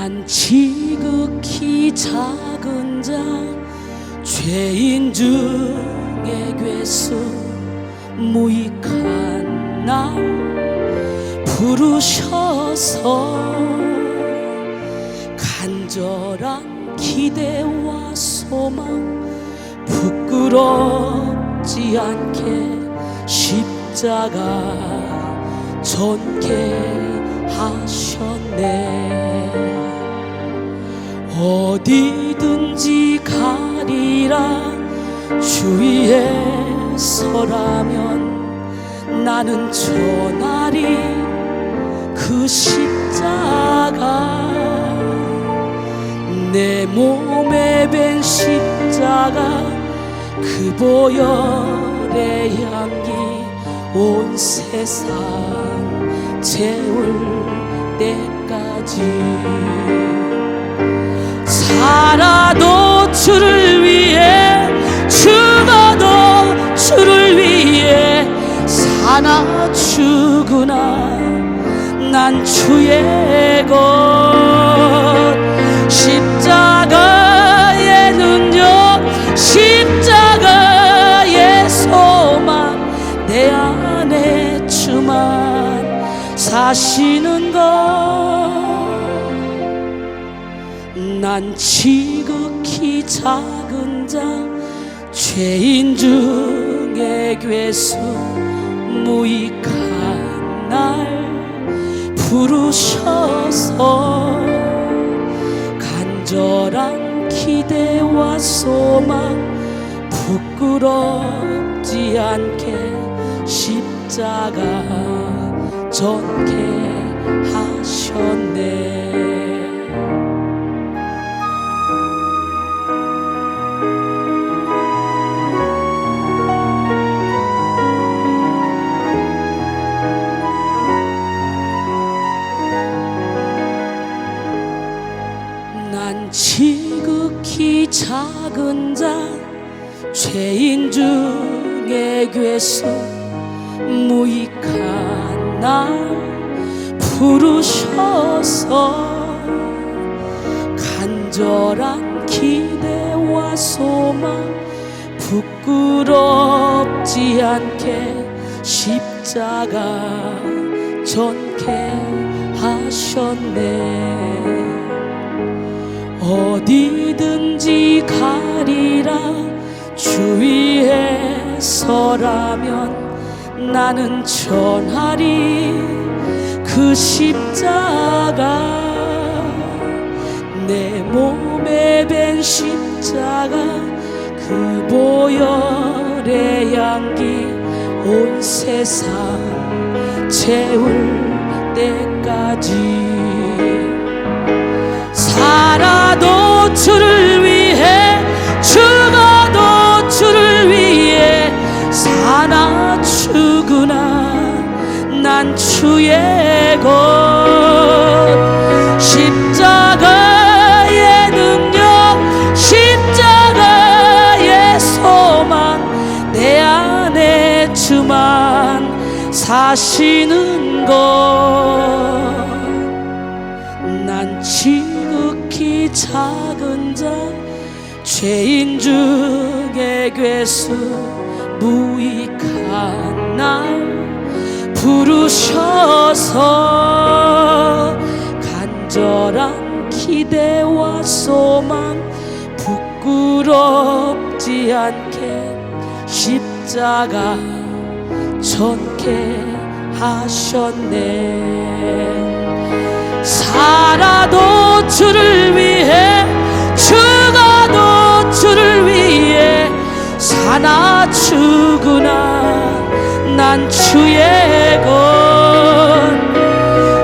난 지극히 작은 자 죄인 중에 괴수 무익한 날 부르셔서 간절한 기대와 소망 부끄럽지 않게 십자가 전개하셨네. 어디든지 가리라 주위에 서라면 나는 전하리 그 십자가. 내 몸에 밴 십자가 그 보혈의 향기 온 세상 채울 때까지 살아도 주를 위해 죽어도 주를 위해 사나 죽으나 난 주의 것. 십자가의 능력 십자가의 소망 내 안에 주만 사시는 것. 난 지극히 작은 자 죄인 중에 괴수 무익한 날 부르셔서 간절한 기대와 소망 부끄럽지 않게 십자가 전개하셨네. 난 지극히 작은 자 죄인 중에 괴수 무익한 날 부르셔서 간절한 기대와 소망 부끄럽지 않게 십자가 전개하셨네. 어디든지 가리라 주위에 서라면 나는 전하리 그 십자가. 내 몸에 밴 십자가 그 보혈의 향기 온 세상 채울 때까지 살아도 주를 위해 죽어도 주를 위해 사나 죽으나 난 주의 것. 십자가의 능력 십자가의 소망 내 안에 주만 사시는 것. 난 지극히 작은 자 죄인 중에 괴수 무익한 날 부르셔서 간절한 기대와 소망 부끄럽지 않게 십자가 전개하셨네. 살아도 주를 위해 죽어도 주를 위해 사나 죽으나 난 주의 것.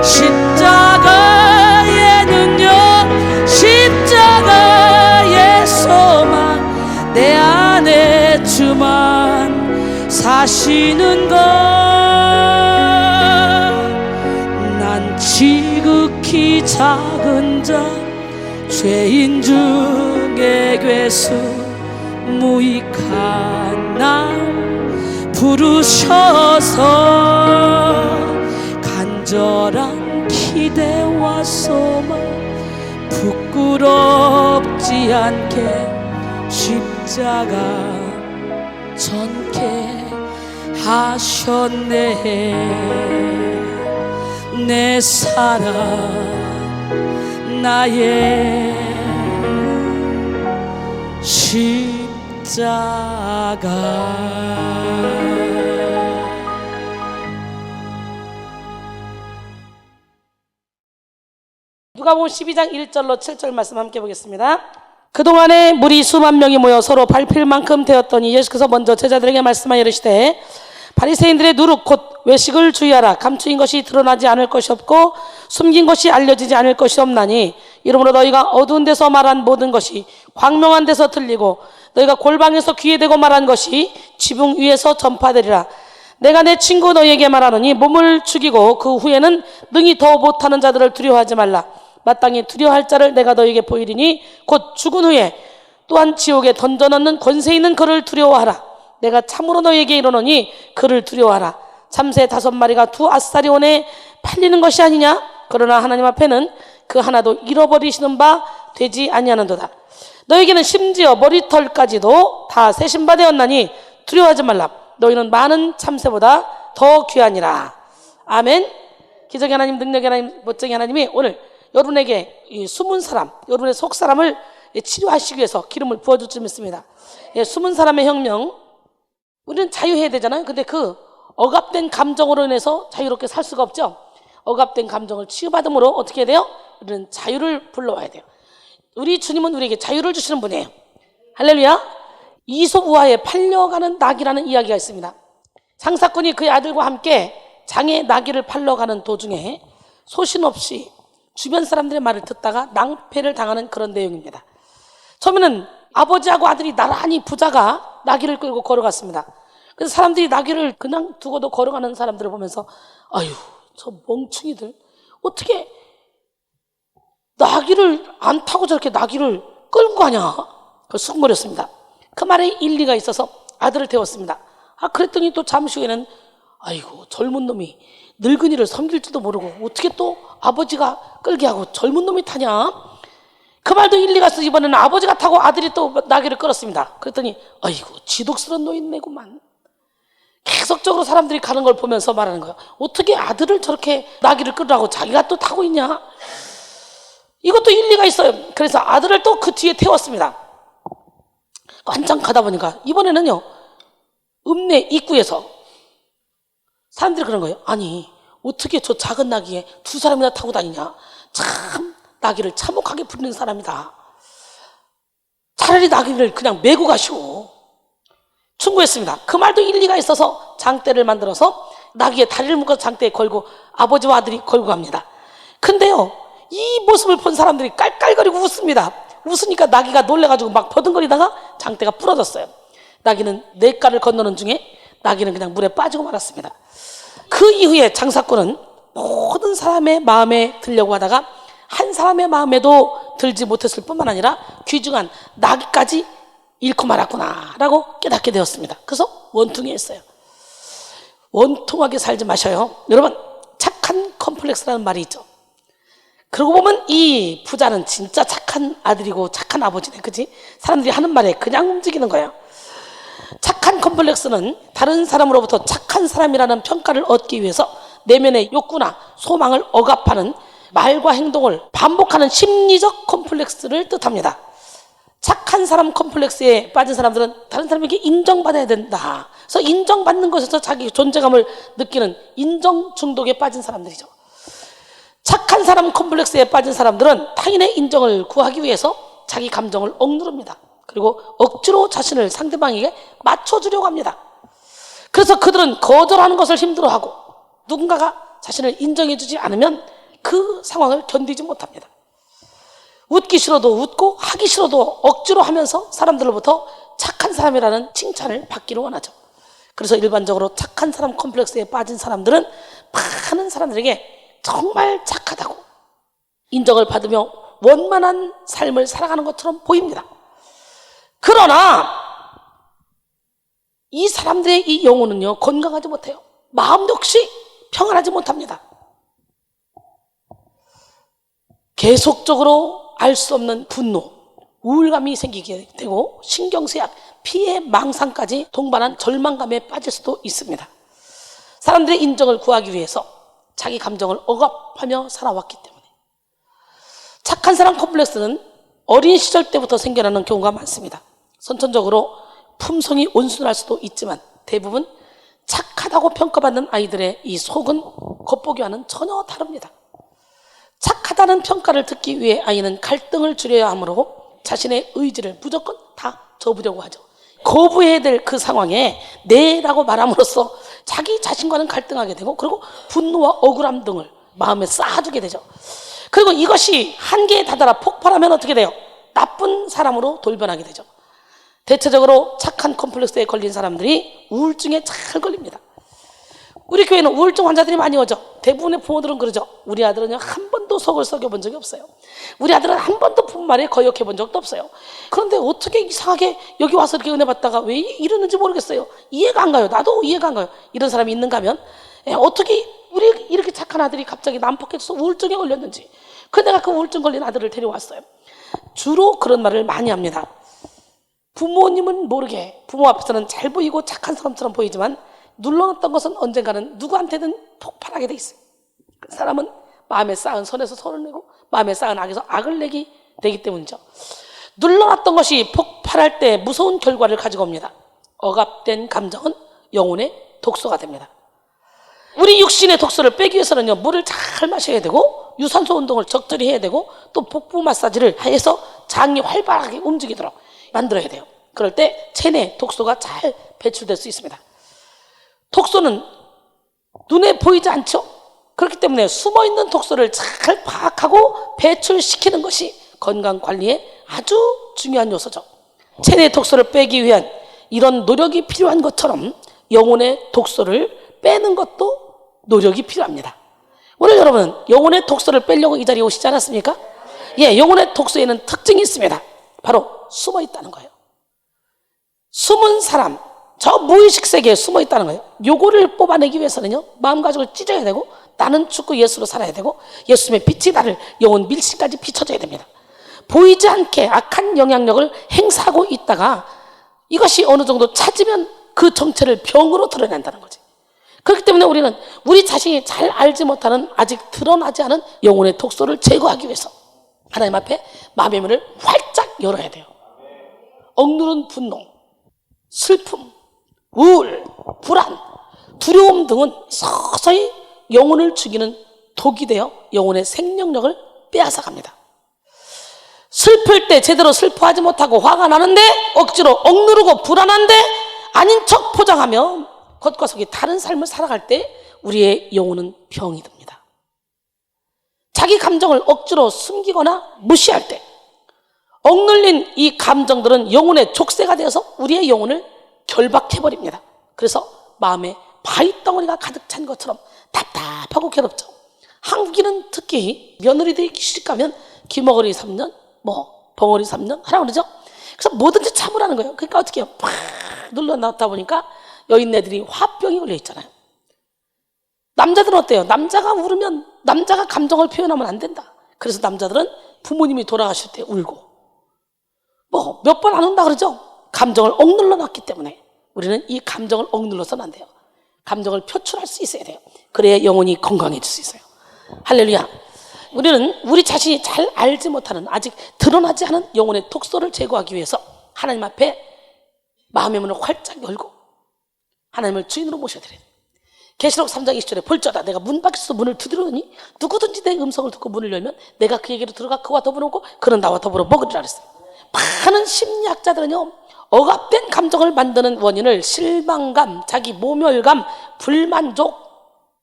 십자가의 능력 십자가의 소망 내 안에 주만 사시는 것. 난 지극히 작은 자 죄인 중에 괴수 무익한 날 부르셔서 간절한 기대와 소망 부끄럽지 않게 십자가 전케 하셨네. 내 사랑 나의 십자가. 누가복음 12장 1절로 7절 말씀 함께 보겠습니다. 그동안에 무리 수만 명이 모여 서로 밟힐 만큼 되었더니 예수께서 먼저 제자들에게 말씀하여 이르시되 바리새인들의 누룩 곧 외식을 주의하라. 감추인 것이 드러나지 않을 것이 없고 숨긴 것이 알려지지 않을 것이 없나니 이러므로 너희가 어두운 데서 말한 모든 것이 광명한 데서 들리고 너희가 골방에서 귀에 대고 말한 것이 지붕 위에서 전파되리라. 내가 내 친구 너희에게 말하노니 몸을 죽이고 그 후에는 능히 더 못하는 자들을 두려워하지 말라. 마땅히 두려워할 자를 내가 너희에게 보이리니 곧 죽은 후에 또한 지옥에 던져넣는 권세 있는 그를 두려워하라. 내가 참으로 너희에게 이르노니 그를 두려워하라. 참새 5마리가 2 아사리온에 팔리는 것이 아니냐? 그러나 하나님 앞에는 그 하나도 잃어버리시는 바 되지 아니하는도다. 너희에게는 심지어 머리털까지도 다 세신 바 되었나니 두려워하지 말라. 너희는 많은 참새보다 더 귀하니라. 아멘. 기적의 하나님, 능력의 하나님, 멋쟁이 하나님이 오늘 여러분에게 이 숨은 사람, 여러분의 속 사람을 치료하시기 위해서 기름을 부어줄 줄 믿습니다. 숨은 사람의 혁명, 우리는 자유해야 되잖아요. 근데 그 억압된 감정으로 인해서 자유롭게 살 수가 없죠. 억압된 감정을 치유받음으로 어떻게 해야 돼요? 우리는 자유를 불러와야 돼요. 우리 주님은 우리에게 자유를 주시는 분이에요. 할렐루야. 이솝 우화에 팔려가는 낙이라는 이야기가 있습니다. 장사꾼이 그의 아들과 함께 장의 나귀를 팔러 가는 도중에 소신 없이 주변 사람들의 말을 듣다가 낭패를 당하는 그런 내용입니다. 처음에는 아버지하고 아들이 나란히 부자가 나귀를 끌고 걸어갔습니다. 그래서 사람들이 나귀를 그냥 두고도 걸어가는 사람들을 보면서 아유, 저 멍충이들 어떻게 나귀를 안 타고 저렇게 나귀를 끌고 가냐. 그걸 쑥거렸습니다. 그 말에 일리가 있어서 아들을 태웠습니다. 그랬더니 또 잠시 후에는 아이고, 젊은 놈이 늙은이를 섬길지도 모르고 어떻게 또 아버지가 끌게 하고 젊은 놈이 타냐. 그 말도 일리가 있어서 이번에는 아버지가 타고 아들이 또 나귀를 끌었습니다. 그랬더니 아이고, 지독스러운 노인네구만. 계속적으로 사람들이 가는 걸 보면서 말하는 거예요. 어떻게 아들을 저렇게 나귀를 끌으라고 자기가 또 타고 있냐. 이것도 일리가 있어요. 그래서 아들을 또 그 뒤에 태웠습니다. 한참 가다 보니까 이번에는요, 읍내 입구에서 사람들이 그런 거예요. 아니, 어떻게 저 작은 나귀에 2사람이나 타고 다니냐. 참 나귀를 참혹하게 부리는 사람이다. 차라리 나귀를 그냥 메고 가시오. 충고했습니다. 그 말도 일리가 있어서 장대를 만들어서 나귀에 다리를 묶어서 장대에 걸고 아버지와 아들이 걸고 갑니다. 근데요, 이 모습을 본 사람들이 깔깔거리고 웃습니다. 웃으니까 나귀가 놀래가지고 막 버둥거리다가 장대가 부러졌어요. 나귀는 냇가를 건너는 중에 나귀는 그냥 물에 빠지고 말았습니다. 그 이후에 장사꾼은 모든 사람의 마음에 들려고 하다가 한 사람의 마음에도 들지 못했을 뿐만 아니라 귀중한 나귀까지 잃고 말았구나 라고 깨닫게 되었습니다. 그래서 원통했어요. 원통하게 살지 마셔요. 여러분, 착한 컴플렉스라는 말이 있죠. 그러고 보면 이 부자는 진짜 착한 아들이고 착한 아버지네, 그지? 사람들이 하는 말에 그냥 움직이는 거예요. 착한 컴플렉스는 다른 사람으로부터 착한 사람이라는 평가를 얻기 위해서 내면의 욕구나 소망을 억압하는 말과 행동을 반복하는 심리적 컴플렉스를 뜻합니다. 착한 사람 컴플렉스에 빠진 사람들은 다른 사람에게 인정받아야 된다. 그래서 인정받는 것에서 자기 존재감을 느끼는 인정 중독에 빠진 사람들이죠. 착한 사람 컴플렉스에 빠진 사람들은 타인의 인정을 구하기 위해서 자기 감정을 억누릅니다. 그리고 억지로 자신을 상대방에게 맞춰주려고 합니다. 그래서 그들은 거절하는 것을 힘들어하고 누군가가 자신을 인정해주지 않으면 그 상황을 견디지 못합니다. 웃기 싫어도 웃고 하기 싫어도 억지로 하면서 사람들로부터 착한 사람이라는 칭찬을 받기를 원하죠. 그래서 일반적으로 착한 사람 컴플렉스에 빠진 사람들은 많은 사람들에게 정말 착하다고 인정을 받으며 원만한 삶을 살아가는 것처럼 보입니다. 그러나 이 사람들의 이 영혼은요, 건강하지 못해요. 마음 역시 평안하지 못합니다. 계속적으로 알 수 없는 분노, 우울감이 생기게 되고 신경쇠약, 피해 망상까지 동반한 절망감에 빠질 수도 있습니다. 사람들의 인정을 구하기 위해서 자기 감정을 억압하며 살아왔기 때문에 착한 사람 콤플렉스는 어린 시절 때부터 생겨나는 경우가 많습니다. 선천적으로 품성이 온순할 수도 있지만 대부분 착하다고 평가받는 아이들의 이 속은 겉보기와는 전혀 다릅니다. 착하다는 평가를 듣기 위해 아이는 갈등을 줄여야 하므로 자신의 의지를 무조건 다 접으려고 하죠. 거부해야 될 그 상황에 네라고 말함으로써 자기 자신과는 갈등하게 되고 그리고 분노와 억울함 등을 마음에 쌓아두게 되죠. 그리고 이것이 한계에 다다라 폭발하면 어떻게 돼요? 나쁜 사람으로 돌변하게 되죠. 대체적으로 착한 컴플렉스에 걸린 사람들이 우울증에 잘 걸립니다. 우리 교회는 우울증 환자들이 많이 오죠. 대부분의 부모들은 그러죠. 우리 아들은요 한 번도 속을 썩여본 적이 없어요. 우리 아들은 한 번도 부모 말에 거역해본 적도 없어요. 그런데 어떻게 이상하게 여기 와서 이렇게 은혜 받다가 왜 이러는지 모르겠어요. 이해가 안 가요. 나도 이해가 안 가요. 이런 사람이 있는가 하면 어떻게 우리 이렇게 착한 아들이 갑자기 난폭해져서 우울증에 걸렸는지. 그래서 내가 그 우울증 걸린 아들을 데려왔어요. 주로 그런 말을 많이 합니다. 부모님은 모르게 부모 앞에서는 잘 보이고 착한 사람처럼 보이지만 눌러놨던 것은 언젠가는 누구한테든 폭발하게 돼 있어요. 그 사람은 마음에 쌓은 선에서 선을 내고 마음에 쌓은 악에서 악을 내기 되기 때문이죠. 눌러놨던 것이 폭발할 때 무서운 결과를 가지고 옵니다. 억압된 감정은 영혼의 독소가 됩니다. 우리 육신의 독소를 빼기 위해서는요 물을 잘 마셔야 되고 유산소 운동을 적절히 해야 되고 또 복부 마사지를 해서 장이 활발하게 움직이도록 만들어야 돼요. 그럴 때 체내 독소가 잘 배출될 수 있습니다. 독소는 눈에 보이지 않죠. 그렇기 때문에 숨어있는 독소를 잘 파악하고 배출시키는 것이 건강관리에 아주 중요한 요소죠. 체내 독소를 빼기 위한 이런 노력이 필요한 것처럼 영혼의 독소를 빼는 것도 노력이 필요합니다. 오늘 여러분 영혼의 독소를 빼려고 이 자리에 오시지 않았습니까? 예, 영혼의 독소에는 특징이 있습니다. 바로 숨어있다는 거예요. 숨은 사람, 저 무의식 세계에 숨어 있다는 거예요. 요거를 뽑아내기 위해서는요 마음가짐을 찢어야 되고 나는 죽고 예수로 살아야 되고 예수님의 빛이 나를 영혼 밀실까지 비춰줘야 됩니다. 보이지 않게 악한 영향력을 행사하고 있다가 이것이 어느 정도 찾으면 그 정체를 병으로 드러낸다는 거지. 그렇기 때문에 우리는 우리 자신이 잘 알지 못하는 아직 드러나지 않은 영혼의 독소를 제거하기 위해서 하나님 앞에 마음의 문을 활짝 열어야 돼요. 억누른 분노, 슬픔, 우울, 불안, 두려움 등은 서서히 영혼을 죽이는 독이 되어 영혼의 생명력을 빼앗아갑니다. 슬플 때 제대로 슬퍼하지 못하고 화가 나는데 억지로 억누르고 불안한데 아닌 척 포장하며 겉과 속이 다른 삶을 살아갈 때 우리의 영혼은 병이 듭니다. 자기 감정을 억지로 숨기거나 무시할 때 억눌린 이 감정들은 영혼의 족쇄가 되어서 우리의 영혼을 결박해버립니다. 그래서 마음에 바위덩어리가 가득 찬 것처럼 답답하고 괴롭죠. 한국인은 특히 며느리들이 시집가면 기머거리 3년, 벙어리 3년 하라고 그러죠. 그래서 뭐든지 참으라는 거예요. 그러니까 어떻게 해요? 팍 눌러놨다 보니까 여인네들이 화병이 걸려 있잖아요. 남자들은 어때요? 남자가 울으면 남자가 감정을 표현하면 안 된다. 그래서 남자들은 부모님이 돌아가실 때 울고 몇 번 안 운다 그러죠. 감정을 억눌러 놨기 때문에 우리는 이 감정을 억눌러서는 안 돼요. 감정을 표출할 수 있어야 돼요. 그래야 영혼이 건강해질 수 있어요. 할렐루야. 우리는 우리 자신이 잘 알지 못하는 아직 드러나지 않은 영혼의 독소를 제거하기 위해서 하나님 앞에 마음의 문을 활짝 열고 하나님을 주인으로 모셔드려야 돼요. 계시록 3장 20절에 볼지어다 내가 문 밖에서 문을 두드리니 누구든지 내 음성을 듣고 문을 열면 내가 그에게로 들어가 그와 더불어 오고 그는 나와 더불어 먹으리라 그랬어요. 많은 심리학자들은요 억압된 감정을 만드는 원인을 실망감, 자기 모멸감, 불만족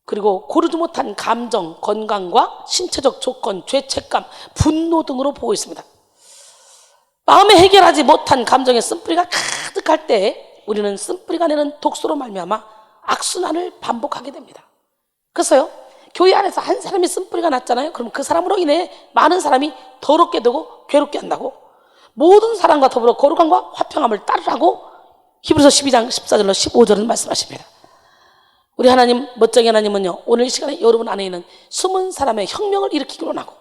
그리고 고르지 못한 감정, 건강과 신체적 조건, 죄책감, 분노 등으로 보고 있습니다. 마음에 해결하지 못한 감정의 쓴뿌리가 가득할 때 우리는 쓴뿌리가 내는 독소로 말미암아 악순환을 반복하게 됩니다. 그래서요 교회 안에서 한 사람이 쓴뿌리가 났잖아요. 그럼 그 사람으로 인해 많은 사람이 더럽게 되고 괴롭게 한다고 모든 사람과 더불어 거룩함과 화평함을 따르라고 히브리서 12장 14절로 15절은 말씀하십니다. 우리 하나님, 멋쟁이 하나님은요 오늘 이 시간에 여러분 안에 있는 숨은 사람의 혁명을 일으키기 원하고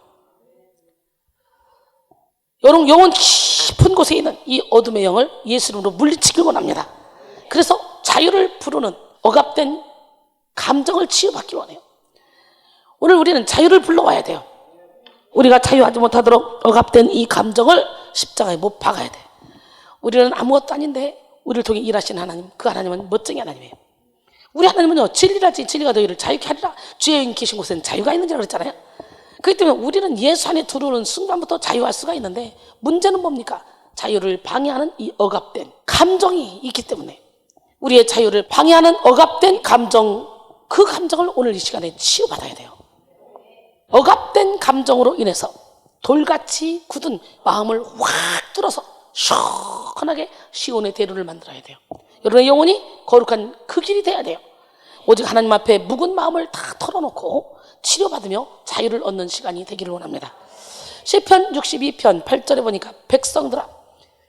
여러분, 영혼 깊은 곳에 있는 이 어둠의 영을 예수 이름으로 물리치길 원합니다. 그래서 자유를 부르는 억압된 감정을 치유받길 원해요. 오늘 우리는 자유를 불러와야 돼요. 우리가 자유하지 못하도록 억압된 이 감정을 십자가에 못 박아야 돼. 우리는 아무것도 아닌데 우리를 통해 일하시는 하나님, 그 하나님은 멋쟁이 하나님이에요. 우리 하나님은요, 진리라지 진리가 너희를 자유케 하리라. 주의 영 계신 곳에는 자유가 있는지라 그랬잖아요. 그렇기 때문에 우리는 예수 안에 들어오는 순간부터 자유할 수가 있는데, 문제는 뭡니까? 자유를 방해하는 이 억압된 감정이 있기 때문에, 우리의 자유를 방해하는 억압된 감정, 그 감정을 오늘 이 시간에 치유받아야 돼요. 억압된 감정으로 인해서 돌같이 굳은 마음을 확 뚫어서 시원하게 시온의 대로를 만들어야 돼요. 여러분의 영혼이 거룩한 그 길이 돼야 돼요. 오직 하나님 앞에 묵은 마음을 다 털어놓고 치료받으며 자유를 얻는 시간이 되기를 원합니다. 시편 62편 8절에 보니까, 백성들아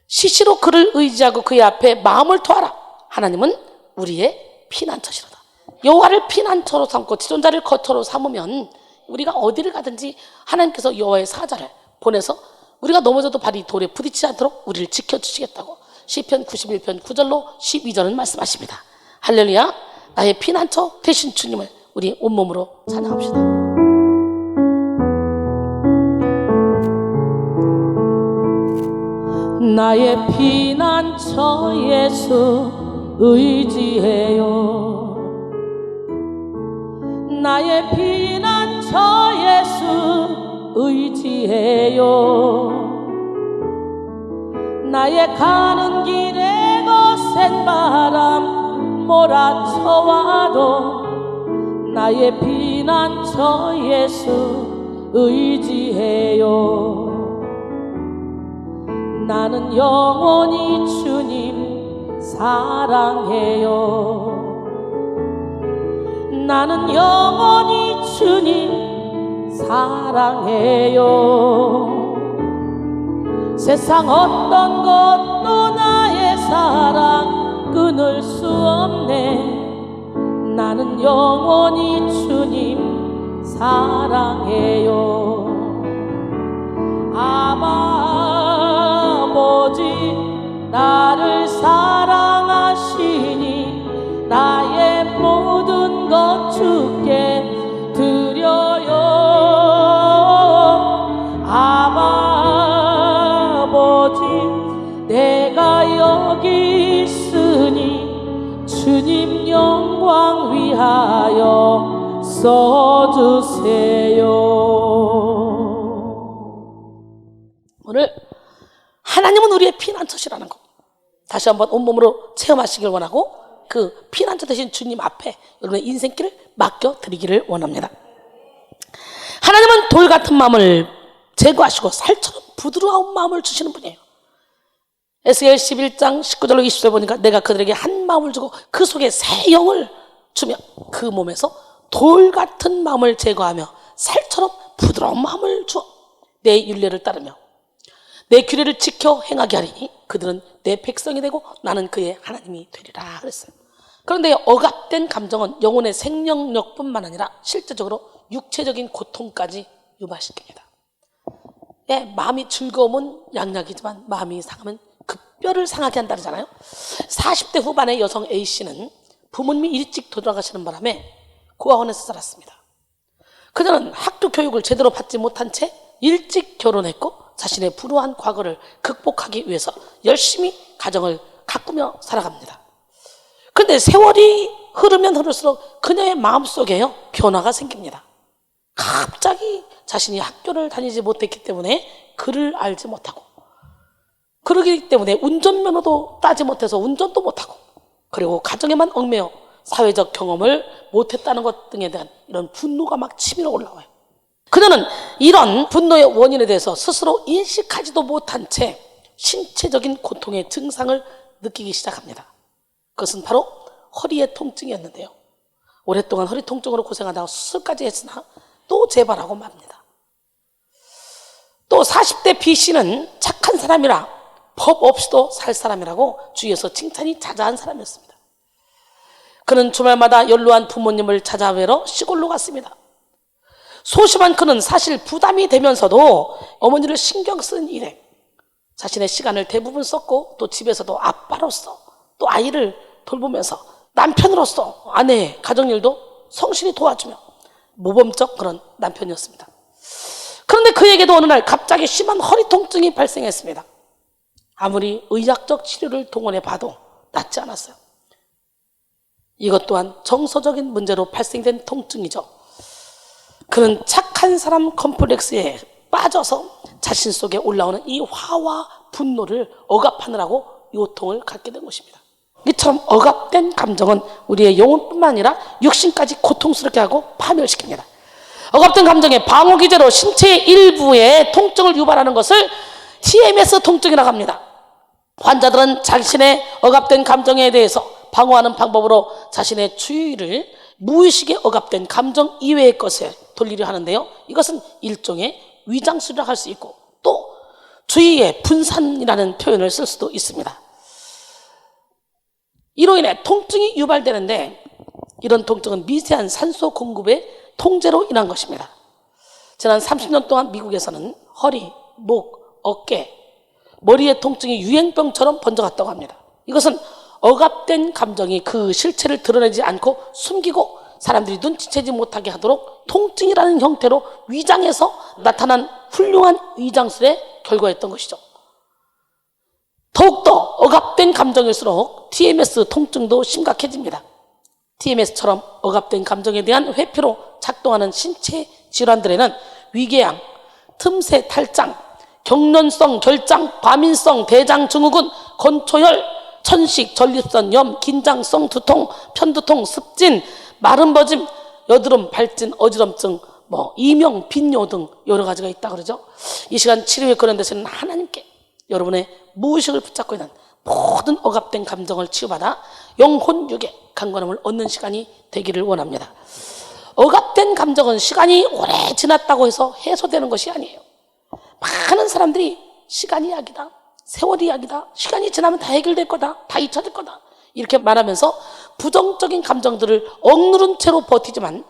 시시로 그를 의지하고 그의 앞에 마음을 토하라. 하나님은 우리의 피난처시로다. 여호와를 피난처로 삼고 지존자를 거처로 삼으면 우리가 어디를 가든지 하나님께서 여호와의 사자를 보내서 우리가 넘어져도 발이 돌에 부딪히지 않도록 우리를 지켜주시겠다고 시편 91편 9절로 12절은 말씀하십니다. 할렐루야. 나의 피난처 되신 주님을 우리 온몸으로 찬양합시다. 나의 피난처 예수 의지해요. 나의 피난처 예수 의지해요. 나의 가는 길에 거센 바람 몰아쳐와도 나의 피난처 예수 의지해요. 나는 영원히 주님 사랑해요. 나는 영원히 주님 사랑해요. 세상 어떤 것도 나의 사랑 끊을 수 없네. 나는 영원히 주님 사랑해요. 아버지 나를 사랑하시니 나의 모든 것 주께 드려요. 아버지 내가 여기 있으니 주님 영광 위하여 써주세요. 오늘 하나님은 우리의 피난처시라는 거 다시 한번 온몸으로 체험하시길 원하고, 그 피난처 되신 주님 앞에 여러분의 인생길을 맡겨드리기를 원합니다. 하나님은 돌 같은 마음을 제거하시고 살처럼 부드러운 마음을 주시는 분이에요. 에스겔 11장 19절로 20절 보니까, 내가 그들에게 한 마음을 주고 그 속에 새 영을 주며 그 몸에서 돌 같은 마음을 제거하며 살처럼 부드러운 마음을 주어 내 율례를 따르며 내 규례를 지켜 행하게 하리니 그들은 내 백성이 되고 나는 그의 하나님이 되리라 그랬어요. 그런데 억압된 감정은 영혼의 생명력뿐만 아니라 실제적으로 육체적인 고통까지 유발시킵니다. 예, 마음이 즐거우면 양약이지만 마음이 상하면 급뼈를 상하게 한다잖아요. 40대 후반의 여성 A씨는 부모님이 일찍 돌아가시는 바람에 고아원에서 살았습니다. 그녀는 학교 교육을 제대로 받지 못한 채 일찍 결혼했고 자신의 불우한 과거를 극복하기 위해서 열심히 가정을 가꾸며 살아갑니다. 그런데 세월이 흐르면 흐를수록 그녀의 마음속에요 변화가 생깁니다. 갑자기 자신이 학교를 다니지 못했기 때문에 글을 알지 못하고, 그러기 때문에 운전면허도 따지 못해서 운전도 못하고, 그리고 가정에만 얽매여 사회적 경험을 못했다는 것 등에 대한 이런 분노가 막 치밀어 올라와요. 그녀는 이런 분노의 원인에 대해서 스스로 인식하지도 못한 채 신체적인 고통의 증상을 느끼기 시작합니다. 그것은 바로 허리의 통증이었는데요. 오랫동안 허리 통증으로 고생하다가 수술까지 했으나 또 재발하고 맙니다. 또 40대 B씨는 착한 사람이라 법 없이도 살 사람이라고 주위에서 칭찬이 자자한 사람이었습니다. 그는 주말마다 연로한 부모님을 찾아뵈러 시골로 갔습니다. 소심한 그는 사실 부담이 되면서도 어머니를 신경 쓰는 일에 자신의 시간을 대부분 썼고 또 집에서도 아빠로서 또 아이를 돌보면서 남편으로서 아내의 가정일도 성실히 도와주며 모범적 그런 남편이었습니다. 그런데 그에게도 어느 날 갑자기 심한 허리 통증이 발생했습니다. 아무리 의학적 치료를 동원해 봐도 낫지 않았어요. 이것 또한 정서적인 문제로 발생된 통증이죠. 그는 착한 사람 컴플렉스에 빠져서 자신 속에 올라오는 이 화와 분노를 억압하느라고 요통을 갖게 된 것입니다. 이처럼 억압된 감정은 우리의 영혼뿐만 아니라 육신까지 고통스럽게 하고 파멸시킵니다. 억압된 감정의 방어기제로 신체의 일부에 통증을 유발하는 것을 TMS 통증이라고 합니다. 환자들은 자신의 억압된 감정에 대해서 방어하는 방법으로 자신의 주의를 무의식에 억압된 감정 이외의 것에 돌리려 하는데요. 이것은 일종의 위장술이라고 할 수 있고 또 주의의 분산이라는 표현을 쓸 수도 있습니다. 이로 인해 통증이 유발되는데 이런 통증은 미세한 산소 공급의 통제로 인한 것입니다. 지난 30년 동안 미국에서는 허리, 목, 어깨, 머리의 통증이 유행병처럼 번져갔다고 합니다. 이것은 억압된 감정이 그 실체를 드러내지 않고 숨기고 사람들이 눈치채지 못하게 하도록 통증이라는 형태로 위장해서 나타난 훌륭한 위장술의 결과였던 것이죠. 더욱더 억압된 감정일수록 TMS 통증도 심각해집니다. TMS처럼 억압된 감정에 대한 회피로 작동하는 신체 질환들에는 위궤양, 틈새 탈장, 경련성 결장, 과민성 대장 증후군, 건초혈, 천식, 전립선염, 긴장성 두통, 편두통, 습진, 마른 버짐, 여드름, 발진, 어지럼증, 이명, 빈뇨 등 여러 가지가 있다 그러죠. 이 시간 치료에 그런 데서는 하나님께 여러분의 무의식을 붙잡고 있는 모든 억압된 감정을 치유받아 영혼육의 강건함을 얻는 시간이 되기를 원합니다. 억압된 감정은 시간이 오래 지났다고 해서 해소되는 것이 아니에요. 많은 사람들이 시간이 약이다, 세월이 약이다, 시간이 지나면 다 해결될 거다, 다 잊혀질 거다 이렇게 말하면서 부정적인 감정들을 억누른 채로 버티지만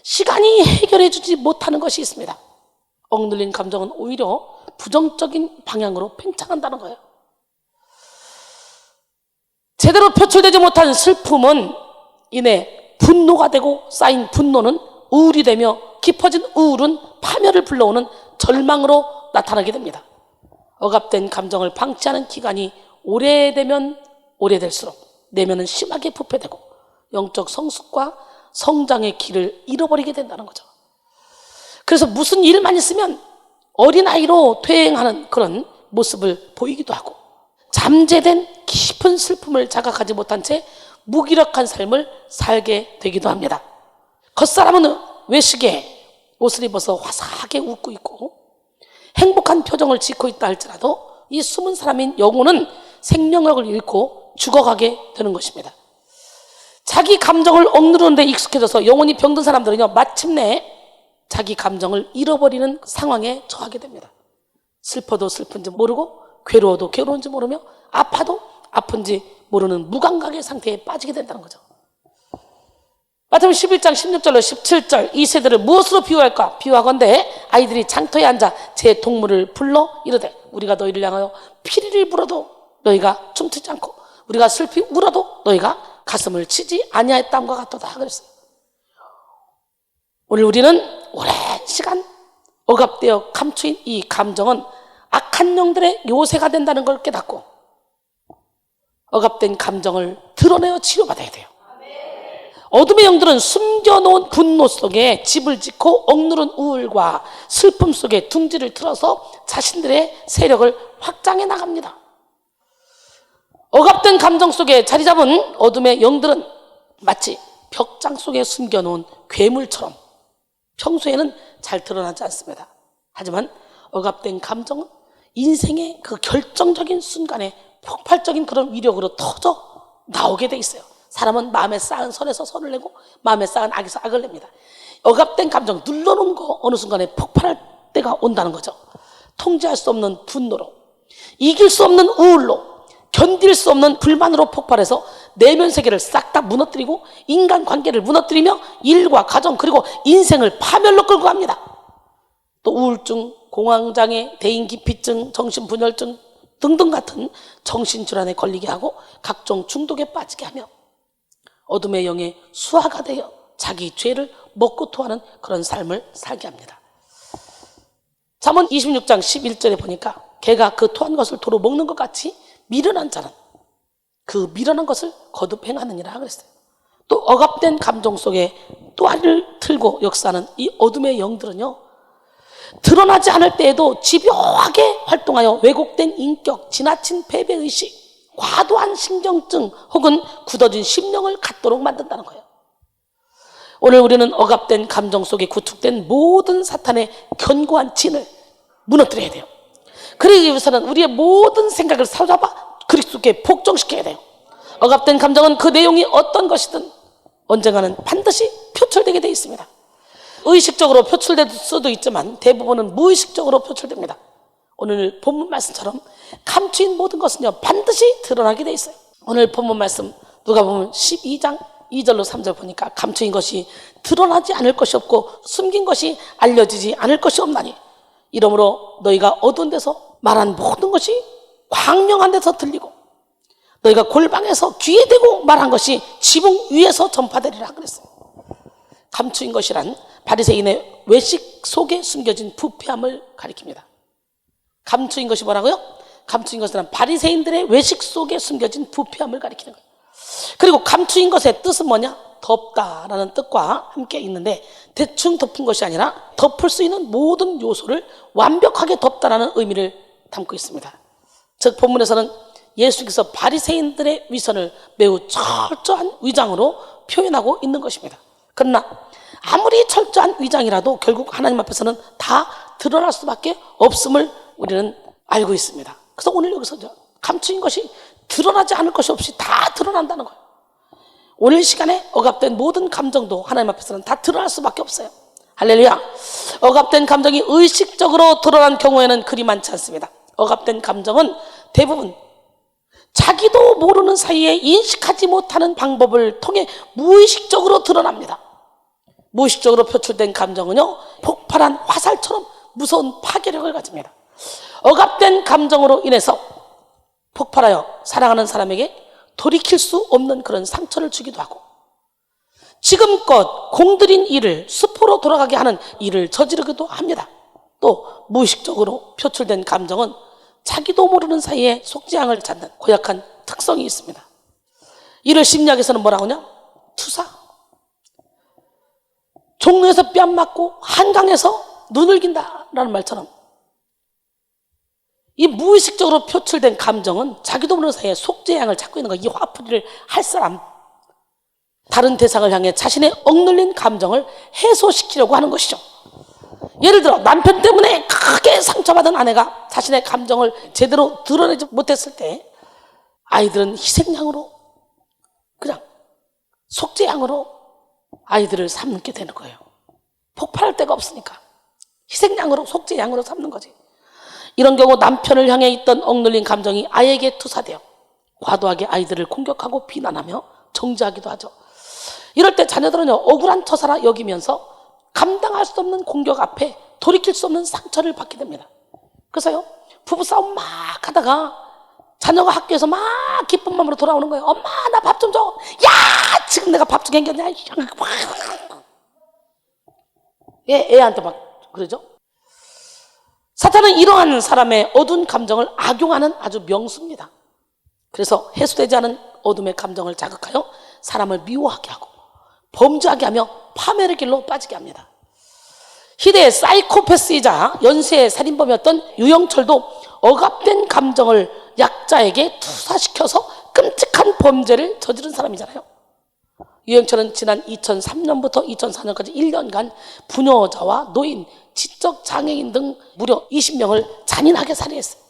시간이 해결해 주지 못하는 것이 있습니다. 억눌린 감정은 오히려 부정적인 방향으로 팽창한다는 거예요. 제대로 표출되지 못한 슬픔은 이내 분노가 되고 쌓인 분노는 우울이 되며 깊어진 우울은 파멸을 불러오는 절망으로 나타나게 됩니다. 억압된 감정을 방치하는 기간이 오래되면 오래될수록 내면은 심하게 부패되고 영적 성숙과 성장의 길을 잃어버리게 된다는 거죠. 그래서 무슨 일만 있으면 어린아이로 퇴행하는 그런 모습을 보이기도 하고 잠재된 깊은 슬픔을 자각하지 못한 채 무기력한 삶을 살게 되기도 합니다. 겉사람은 외식에 옷을 입어서 화사하게 웃고 있고 행복한 표정을 짓고 있다 할지라도 이 숨은 사람인 영혼은 생명력을 잃고 죽어가게 되는 것입니다. 자기 감정을 억누르는 데 익숙해져서 영혼이 병든 사람들은요, 마침내 자기 감정을 잃어버리는 상황에 처하게 됩니다. 슬퍼도 슬픈지 모르고 괴로워도 괴로운지 모르며 아파도 아픈지 모르는 무감각의 상태에 빠지게 된다는 거죠. 마태복음 11장 16절로 17절 이 세대를 무엇으로 비유할까? 비유하건대 아이들이 장터에 앉아 제 동물을 불러 이르되 우리가 너희를 향하여 피리를 불어도 너희가 춤추지 않고 우리가 슬피 울어도 너희가 가슴을 치지 아니하였다함과 같도다 그랬어요. 오늘 우리는 오랜 시간 억압되어 감추인 이 감정은 악한 영들의 요새가 된다는 걸 깨닫고 억압된 감정을 드러내어 치료받아야 돼요. 어둠의 영들은 숨겨놓은 분노 속에 집을 짓고 억누른 우울과 슬픔 속에 둥지를 틀어서 자신들의 세력을 확장해 나갑니다. 억압된 감정 속에 자리 잡은 어둠의 영들은 마치 벽장 속에 숨겨놓은 괴물처럼 평소에는 잘 드러나지 않습니다. 하지만 억압된 감정은 인생의 그 결정적인 순간에 폭발적인 그런 위력으로 터져 나오게 돼 있어요. 사람은 마음에 쌓은 선에서 선을 내고 마음에 쌓은 악에서 악을 냅니다. 억압된 감정 눌러놓은 거 어느 순간에 폭발할 때가 온다는 거죠. 통제할 수 없는 분노로, 이길 수 없는 우울로, 견딜 수 없는 불만으로 폭발해서 내면 세계를 싹 다 무너뜨리고 인간관계를 무너뜨리며 일과 가정 그리고 인생을 파멸로 끌고 갑니다. 또 우울증, 공황장애, 대인기피증, 정신분열증 등등 같은 정신질환에 걸리게 하고 각종 중독에 빠지게 하며 어둠의 영의 수하가 되어 자기 죄를 먹고 토하는 그런 삶을 살게 합니다. 잠언 26장 11절에 보니까 개가 그 토한 것을 도로 먹는 것 같이 미련한 자는 그 미련한 것을 거듭 행하느니라 그랬어요. 또 억압된 감정 속에 또아리를 틀고 역사하는 이 어둠의 영들은요, 드러나지 않을 때에도 집요하게 활동하여 왜곡된 인격, 지나친 패배의식, 과도한 신경증 혹은 굳어진 심령을 갖도록 만든다는 거예요. 오늘 우리는 억압된 감정 속에 구축된 모든 사탄의 견고한 진을 무너뜨려야 돼요. 그러기 위해서는 우리의 모든 생각을 사로잡아 그리스도께 복종시켜야 돼요. 억압된 감정은 그 내용이 어떤 것이든 언젠가는 반드시 표출되게 되어 있습니다. 의식적으로 표출될 수도 있지만 대부분은 무의식적으로 표출됩니다. 오늘 본문 말씀처럼 감추인 모든 것은요 반드시 드러나게 되어 있어요. 오늘 본문 말씀 누가복음 12장 2절로 3절 보니까 감추인 것이 드러나지 않을 것이 없고 숨긴 것이 알려지지 않을 것이 없나니 이러므로 너희가 어두운 데서 말한 모든 것이 광명한 데서 들리고 너희가 골방에서 귀에 대고 말한 것이 지붕 위에서 전파되리라 그랬어요. 감추인 것이란 바리새인의 외식 속에 숨겨진 부패함을 가리킵니다. 감추인 것이 뭐라고요? 감추인 것은 바리새인들의 외식 속에 숨겨진 부패함을 가리키는 거예요. 그리고 감추인 것의 뜻은 뭐냐? 덮다라는 뜻과 함께 있는데 대충 덮은 것이 아니라 덮을 수 있는 모든 요소를 완벽하게 덮다라는 의미를 담고 있습니다. 즉 본문에서는 예수께서 바리새인들의 위선을 매우 철저한 위장으로 표현하고 있는 것입니다. 그러나 아무리 철저한 위장이라도 결국 하나님 앞에서는 다 드러날 수밖에 없음을 우리는 알고 있습니다. 그래서 오늘 여기서 감추인 것이 드러나지 않을 것이 없이 다 드러난다는 거예요. 오늘 시간에 억압된 모든 감정도 하나님 앞에서는 다 드러날 수밖에 없어요. 할렐루야. 억압된 감정이 의식적으로 드러난 경우에는 그리 많지 않습니다. 억압된 감정은 대부분 자기도 모르는 사이에 인식하지 못하는 방법을 통해 무의식적으로 드러납니다. 무의식적으로 표출된 감정은요 폭발한 화살처럼 무서운 파괴력을 가집니다. 억압된 감정으로 인해서 폭발하여 사랑하는 사람에게 돌이킬 수 없는 그런 상처를 주기도 하고 지금껏 공들인 일을 수포로 돌아가게 하는 일을 저지르기도 합니다. 또 무의식적으로 표출된 감정은 자기도 모르는 사이에 속죄양을 찾는 고약한 특성이 있습니다. 이를 심리학에서는 뭐라고 하냐? 투사. 종로에서 뺨 맞고 한강에서 눈을 긴다라는 말처럼 이 무의식적으로 표출된 감정은 자기도 모르는 사이에 속죄양을 찾고 있는 거예요. 이 화풀이를 할 사람, 다른 대상을 향해 자신의 억눌린 감정을 해소시키려고 하는 것이죠. 예를 들어 남편 때문에 크게 상처받은 아내가 자신의 감정을 제대로 드러내지 못했을 때 아이들은 희생양으로 그냥 속죄양으로 아이들을 삼게 되는 거예요. 폭발할 데가 없으니까 희생양으로 속죄양으로 삼는 거지. 이런 경우 남편을 향해 있던 억눌린 감정이 아이에게 투사되어 과도하게 아이들을 공격하고 비난하며 정죄하기도 하죠. 이럴 때 자녀들은요 억울한 처사라 여기면서 감당할 수 없는 공격 앞에 돌이킬 수 없는 상처를 받게 됩니다. 그래서요 부부싸움 막 하다가 자녀가 학교에서 막 기쁜 마음으로 돌아오는 거예요. 엄마 나 밥 좀 줘. 야 지금 내가 밥 좀 챙겼냐. 애한테 막 그러죠. 사탄은 이러한 사람의 어두운 감정을 악용하는 아주 명수입니다. 그래서 해소되지 않은 어둠의 감정을 자극하여 사람을 미워하게 하고 범죄하게 하며 파멸의 길로 빠지게 합니다. 희대의 사이코패스이자 연쇄의 살인범이었던 유영철도 억압된 감정을 약자에게 투사시켜서 끔찍한 범죄를 저지른 사람이잖아요. 유영철은 지난 2003년부터 2004년까지 1년간 부녀자와 노인, 지적 장애인 등 무려 20명을 잔인하게 살해했어요.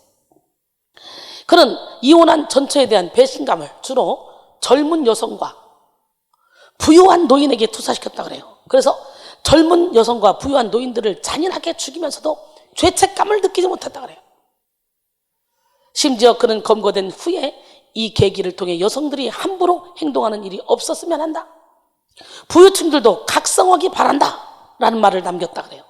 그는 이혼한 전처에 대한 배신감을 주로 젊은 여성과 부유한 노인에게 투사시켰다 그래요. 그래서 젊은 여성과 부유한 노인들을 잔인하게 죽이면서도 죄책감을 느끼지 못했다 그래요. 심지어 그는 검거된 후에 이 계기를 통해 여성들이 함부로 행동하는 일이 없었으면 한다. 부유층들도 각성하기 바란다 라는 말을 남겼다 그래요.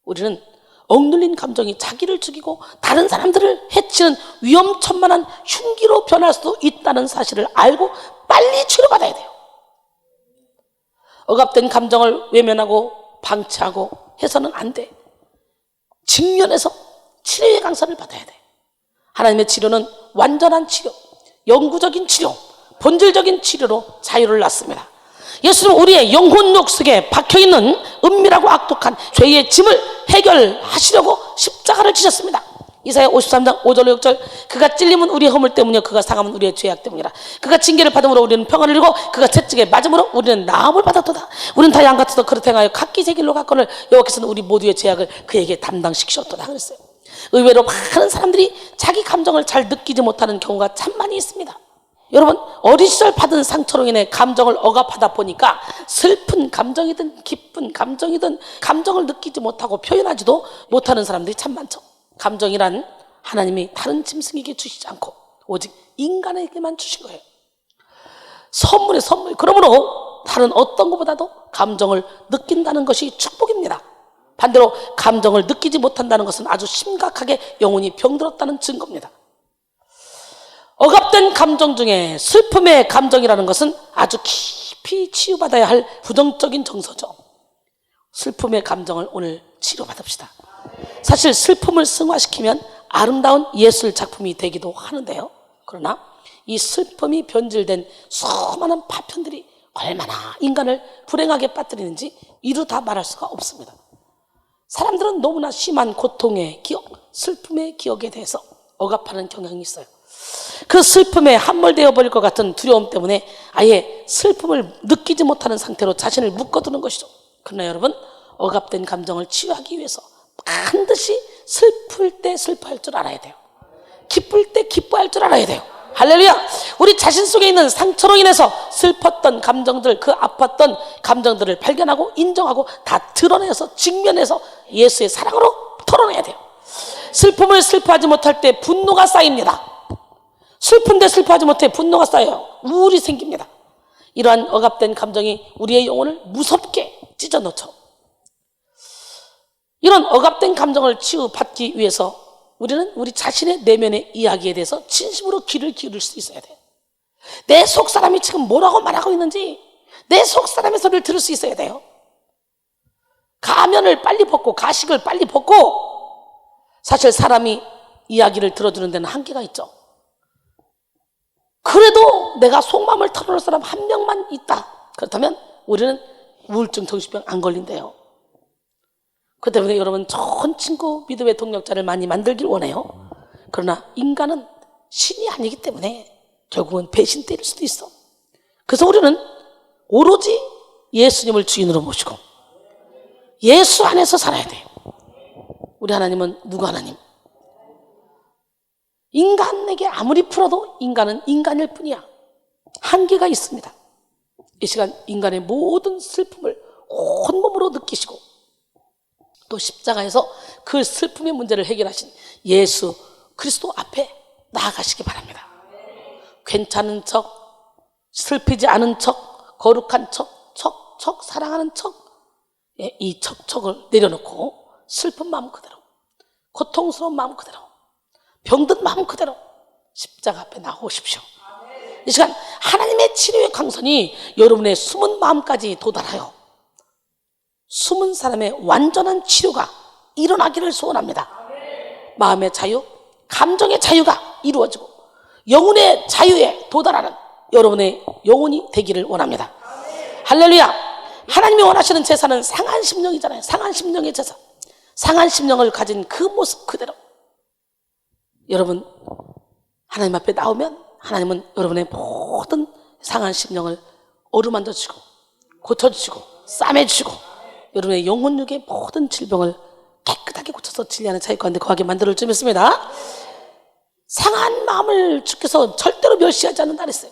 우리는 억눌린 감정이 자기를 죽이고 다른 사람들을 해치는 위험천만한 흉기로 변할 수도 있다는 사실을 알고 빨리 치료받아야 돼요. 억압된 감정을 외면하고 방치하고 해서는 안 돼. 직면해서 치료의 강사를 받아야 돼. 하나님의 치료는 완전한 치료, 영구적인 치료, 본질적인 치료로 자유를 낳습니다. 예수님은 우리의 영혼욕 속에 박혀있는 은밀하고 악독한 죄의 짐을 해결하시려고 십자가를 지셨습니다. 이사야 53장 5절 6절 그가 찔림은 우리의 허물 때문이요 그가 상함은 우리의 죄악 때문이라. 그가 징계를 받음으로 우리는 평안을 이루고 그가 채찍에 맞음으로 우리는 나음을 받았도다. 우리는 다 양 같아서 그릇 행하여 각기 제 길로 갔거늘 여호와께서는 우리 모두의 죄악을 그에게 담당시키셨도다 그랬어요. 의외로 많은 사람들이 자기 감정을 잘 느끼지 못하는 경우가 참 많이 있습니다. 여러분, 어린 시절 받은 상처로 인해 감정을 억압하다 보니까 슬픈 감정이든 기쁜 감정이든 감정을 느끼지 못하고 표현하지도 못하는 사람들이 참 많죠. 감정이란 하나님이 다른 짐승에게 주시지 않고 오직 인간에게만 주신 거예요. 선물의 선물. 그러므로 다른 어떤 것보다도 감정을 느낀다는 것이 축복입니다. 반대로 감정을 느끼지 못한다는 것은 아주 심각하게 영혼이 병들었다는 증거입니다. 억압된 감정 중에 슬픔의 감정이라는 것은 아주 깊이 치유받아야 할 부정적인 정서죠. 슬픔의 감정을 오늘 치료받읍시다. 사실 슬픔을 승화시키면 아름다운 예술 작품이 되기도 하는데요. 그러나 이 슬픔이 변질된 수많은 파편들이 얼마나 인간을 불행하게 빠뜨리는지 이루 다 말할 수가 없습니다. 사람들은 너무나 심한 고통의 기억, 슬픔의 기억에 대해서 억압하는 경향이 있어요. 그 슬픔에 함몰되어 버릴 것 같은 두려움 때문에 아예 슬픔을 느끼지 못하는 상태로 자신을 묶어두는 것이죠. 그러나 여러분, 억압된 감정을 치유하기 위해서 반드시 슬플 때 슬퍼할 줄 알아야 돼요. 기쁠 때 기뻐할 줄 알아야 돼요. 할렐루야. 우리 자신 속에 있는 상처로 인해서 슬펐던 감정들, 그 아팠던 감정들을 발견하고 인정하고 다 드러내서 직면해서 예수의 사랑으로 털어내야 돼요. 슬픔을 슬퍼하지 못할 때 분노가 쌓입니다. 슬픈데 슬퍼하지 못해 분노가 쌓여요. 우울이 생깁니다. 이러한 억압된 감정이 우리의 영혼을 무섭게 찢어놓죠. 이런 억압된 감정을 치유받기 위해서 우리는 우리 자신의 내면의 이야기에 대해서 진심으로 귀를 기울일 수 있어야 돼요. 내 속사람이 지금 뭐라고 말하고 있는지 내 속사람의 소리를 들을 수 있어야 돼요. 가면을 빨리 벗고 가식을 빨리 벗고, 사실 사람이 이야기를 들어주는 데는 한계가 있죠. 그래도 내가 속마음을 털어놓을 사람 한 명만 있다. 그렇다면 우리는 우울증 정신병 안 걸린대요. 그 때문에 여러분 좋은 친구, 믿음의 동력자를 많이 만들길 원해요. 그러나 인간은 신이 아니기 때문에 결국은 배신 때릴 수도 있어. 그래서 우리는 오로지 예수님을 주인으로 모시고 예수 안에서 살아야 돼요. 우리 하나님은 누구 하나님? 인간에게 아무리 풀어도 인간은 인간일 뿐이야. 한계가 있습니다. 이 시간 인간의 모든 슬픔을 온몸으로 느끼시고 또 십자가에서 그 슬픔의 문제를 해결하신 예수 그리스도 앞에 나아가시기 바랍니다. 괜찮은 척, 슬프지 않은 척, 거룩한 척, 척 사랑하는 척, 이 척을 내려놓고 슬픈 마음 그대로, 고통스러운 마음 그대로, 병든 마음 그대로 십자가 앞에 나오십시오. 이 시간 하나님의 치료의 광선이 여러분의 숨은 마음까지 도달하여 숨은 사람의 완전한 치료가 일어나기를 소원합니다. 마음의 자유, 감정의 자유가 이루어지고 영혼의 자유에 도달하는 여러분의 영혼이 되기를 원합니다. 할렐루야. 하나님이 원하시는 제사는 상한 심령이잖아요. 상한 심령의 제사. 상한 심령을 가진 그 모습 그대로 여러분 하나님 앞에 나오면 하나님은 여러분의 모든 상한 심령을 어루만져 주시고 고쳐주시고 싸매주시고 여러분의 영혼육의 모든 질병을 깨끗하게 고쳐서 진리하는 자유 가운데 거하게 만들어 줄 줄 믿습니다. 상한 마음을 주께서 절대로 멸시하지 않는다 그랬어요.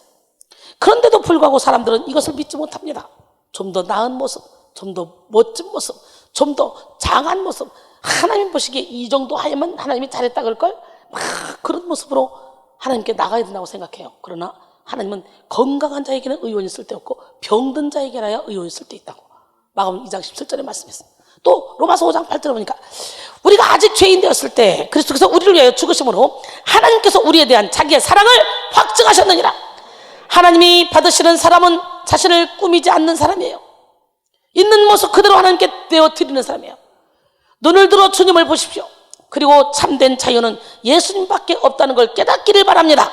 그런데도 불구하고 사람들은 이것을 믿지 못합니다. 좀 더 나은 모습, 좀 더 멋진 모습, 좀 더 장한 모습, 하나님 보시기에 이 정도 하면 하나님이 잘했다 그럴걸? 막 그런 모습으로 하나님께 나가야 된다고 생각해요. 그러나 하나님은 건강한 자에게는 의원이 쓸데없고 병든 자에게나야 의원이 쓸데 있다고 마가복음 2장 17절에 말씀했어요. 또 로마서 5장 8절에 보니까 우리가 아직 죄인 되었을 때 그리스도께서 우리를 위하여 죽으심으로 하나님께서 우리에 대한 자기의 사랑을 확증하셨느니라. 하나님이 받으시는 사람은 자신을 꾸미지 않는 사람이에요. 있는 모습 그대로 하나님께 내어드리는 사람이에요. 눈을 들어 주님을 보십시오. 그리고 참된 자유는 예수님밖에 없다는 걸 깨닫기를 바랍니다.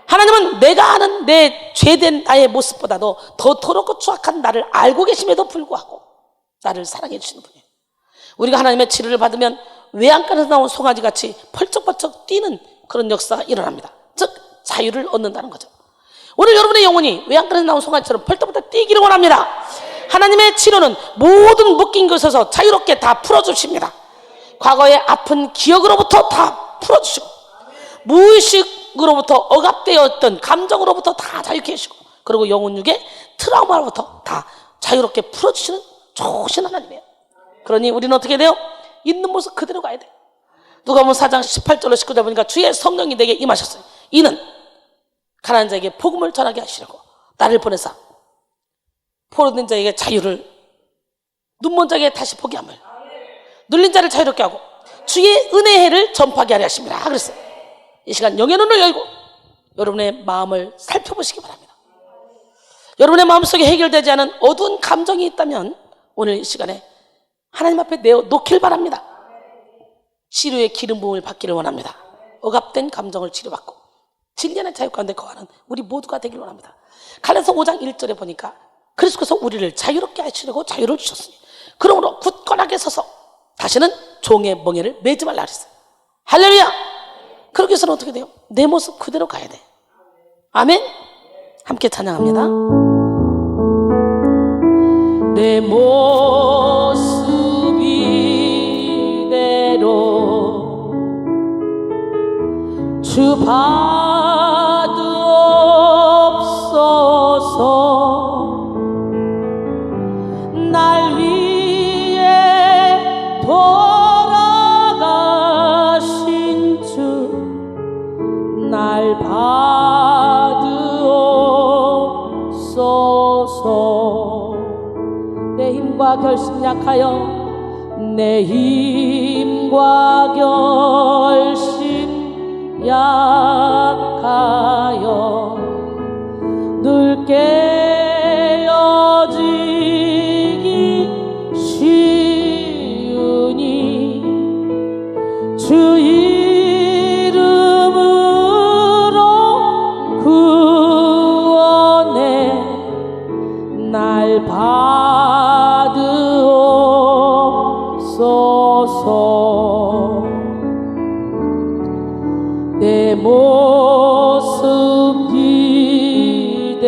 하나님은 내가 아는 내 죄된 나의 모습보다도 더 더럽고 추악한 나를 알고 계심에도 불구하고 나를 사랑해 주시는 분이에요. 우리가 하나님의 치료를 받으면 외양간에서 나온 송아지같이 펄쩍펄쩍 뛰는 그런 역사가 일어납니다. 즉 자유를 얻는다는 거죠. 오늘 여러분의 영혼이 외양간에서 나온 송아지처럼 펄쩍펄쩍 뛰기를 원합니다. 하나님의 치료는 모든 묶인 것에서 자유롭게 다 풀어주십니다. 과거의 아픈 기억으로부터 다 풀어주시고 무의식으로부터 억압되어 있던 감정으로부터 다 자유케 해주시고 그리고 영혼육의 트라우마로부터 다 자유롭게 풀어주시는 좋으신 하나님이에요. 그러니 우리는 어떻게 돼요? 있는 모습 그대로 가야 돼요. 누가복음 4장 18절로 19절 보니까 주의 성령이 내게 임하셨어요. 이는 가난한 자에게 복음을 전하게 하시려고 나를 보내사 포로된 자에게 자유를, 눈먼 자에게 다시 보게 함을, 눌린 자를 자유롭게 하고 주의 은혜의 해를 전파하게 하려 하십니다. 그랬어요. 이 시간 영의 눈을 열고 여러분의 마음을 살펴보시기 바랍니다. 여러분의 마음속에 해결되지 않은 어두운 감정이 있다면 오늘 이 시간에 하나님 앞에 내어 놓길 바랍니다. 치료의 기름 부음을 받기를 원합니다. 억압된 감정을 치료받고 진리의 자유 가운데 거하는 우리 모두가 되기를 원합니다. 갈라디아서 5장 1절에 보니까 그리스도께서 우리를 자유롭게 하시려고 자유를 주셨으니 그러므로 굳건하게 서서 다시는 종의 멍에를 매지 말라 그랬어요. 할렐루야. 그렇게 해서는 어떻게 돼요? 내 모습 그대로 가야 돼. 아멘. 함께 찬양합니다. 내 모습 이대로 주 받으옵소서. 날 위해 돌아가신 주 날 받으옵소서. 내 힘과 결심 약하여 내 힘과 결심 약하여 늘 깨어지기 쉬우니 주 이름으로 구원해 날 받으옵소서. 내 모습 이대로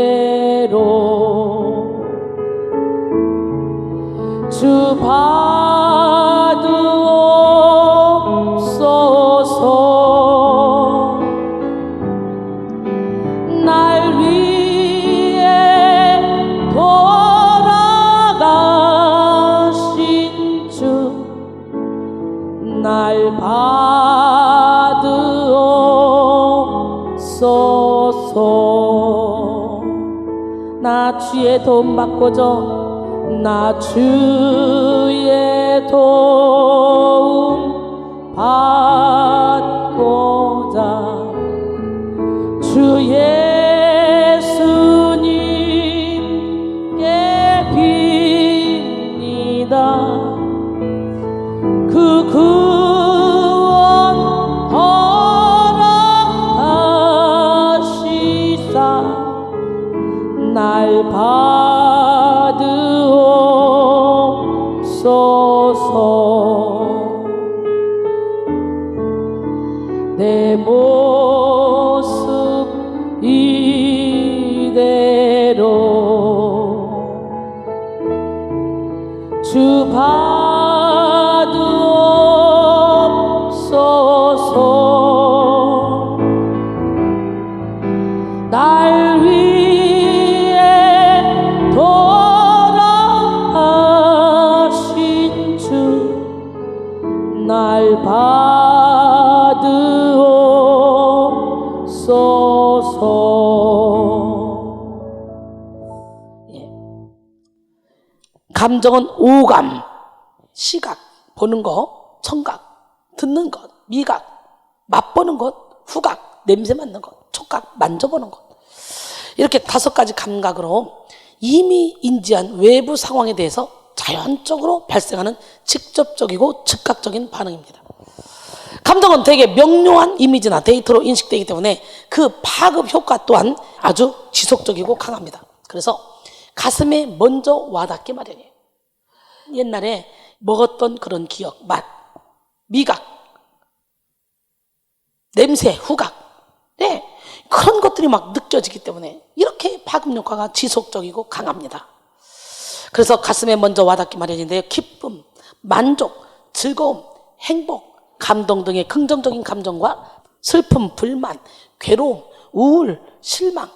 주 받으옵소서. 날 위해 돌아가신 주 날 받으옵소서. 나 주의 도움 받고자 나 주의 도움 받고자 주 예수님께 빕니다. 그 구원 허락하시사 날 받으옵소서. 내 모습 이대로 주 받으옵소서. 날 위해 돌아가신 주 날 받으옵소서. 감정은 오감, 시각, 보는 것, 청각, 듣는 것, 미각, 맛보는 것, 후각, 냄새 맡는 것, 촉각, 만져보는 것. 이렇게 5가지 감각으로 이미 인지한 외부 상황에 대해서 자연적으로 발생하는 직접적이고 즉각적인 반응입니다. 감정은 되게 명료한 이미지나 데이터로 인식되기 때문에 그 파급 효과 또한 아주 지속적이고 강합니다. 그래서 가슴에 먼저 와닿기 마련이에요. 옛날에 먹었던 그런 기억, 맛, 미각, 냄새, 후각, 네, 그런 것들이 막 느껴지기 때문에 이렇게 파급 효과가 지속적이고 강합니다. 그래서 가슴에 먼저 와닿기 마련인데요. 기쁨, 만족, 즐거움, 행복, 감동 등의 긍정적인 감정과 슬픔, 불만, 괴로움, 우울, 실망,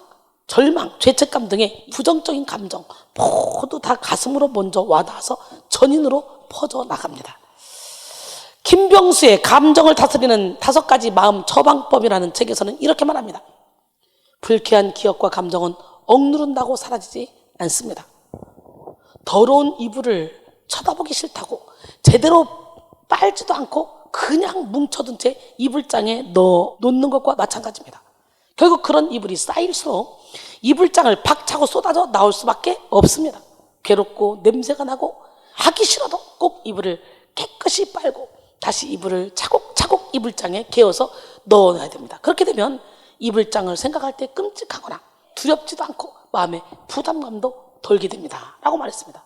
절망, 죄책감 등의 부정적인 감정 모두 다 가슴으로 먼저 와닿아서 전인으로 퍼져나갑니다. 김병수의 감정을 다스리는 5가지 마음 처방법이라는 책에서는 이렇게 말합니다. 불쾌한 기억과 감정은 억누른다고 사라지지 않습니다. 더러운 이불을 쳐다보기 싫다고 제대로 빨지도 않고 그냥 뭉쳐둔 채 이불장에 넣어 놓는 것과 마찬가지입니다. 결국 그런 이불이 쌓일수록 이불장을 박차고 쏟아져 나올 수밖에 없습니다. 괴롭고 냄새가 나고 하기 싫어도 꼭 이불을 깨끗이 빨고 다시 이불을 차곡차곡 이불장에 개어서 넣어놔야 됩니다. 그렇게 되면 이불장을 생각할 때 끔찍하거나 두렵지도 않고 마음에 부담감도 덜게 됩니다 라고 말했습니다.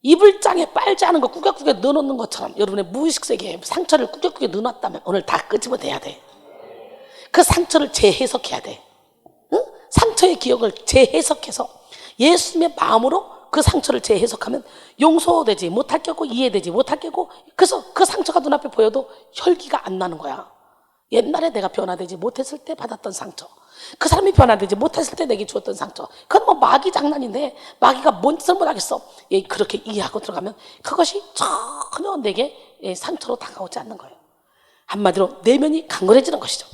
이불장에 빨지 않은 거 꾸겨꾸겨 넣어놓는 것처럼 여러분의 무의식 세계에 상처를 꾸겨꾸겨 넣어놨다면 오늘 다 끄집어내야 돼. 그 상처를 재해석해야 돼. 응? 상처의 기억을 재해석해서 예수님의 마음으로 그 상처를 재해석하면 용서되지 못할 게고 이해되지 못할 게고, 그래서 그 상처가 눈앞에 보여도 혈기가 안 나는 거야. 옛날에 내가 변화되지 못했을 때 받았던 상처, 그 사람이 변화되지 못했을 때 내게 주었던 상처, 그건 뭐 마귀 장난인데 마귀가 뭔 짓을 못하겠어. 그렇게 이해하고 들어가면 그것이 전혀 내게 상처로 다가오지 않는 거예요. 한마디로 내면이 강건해지는 것이죠.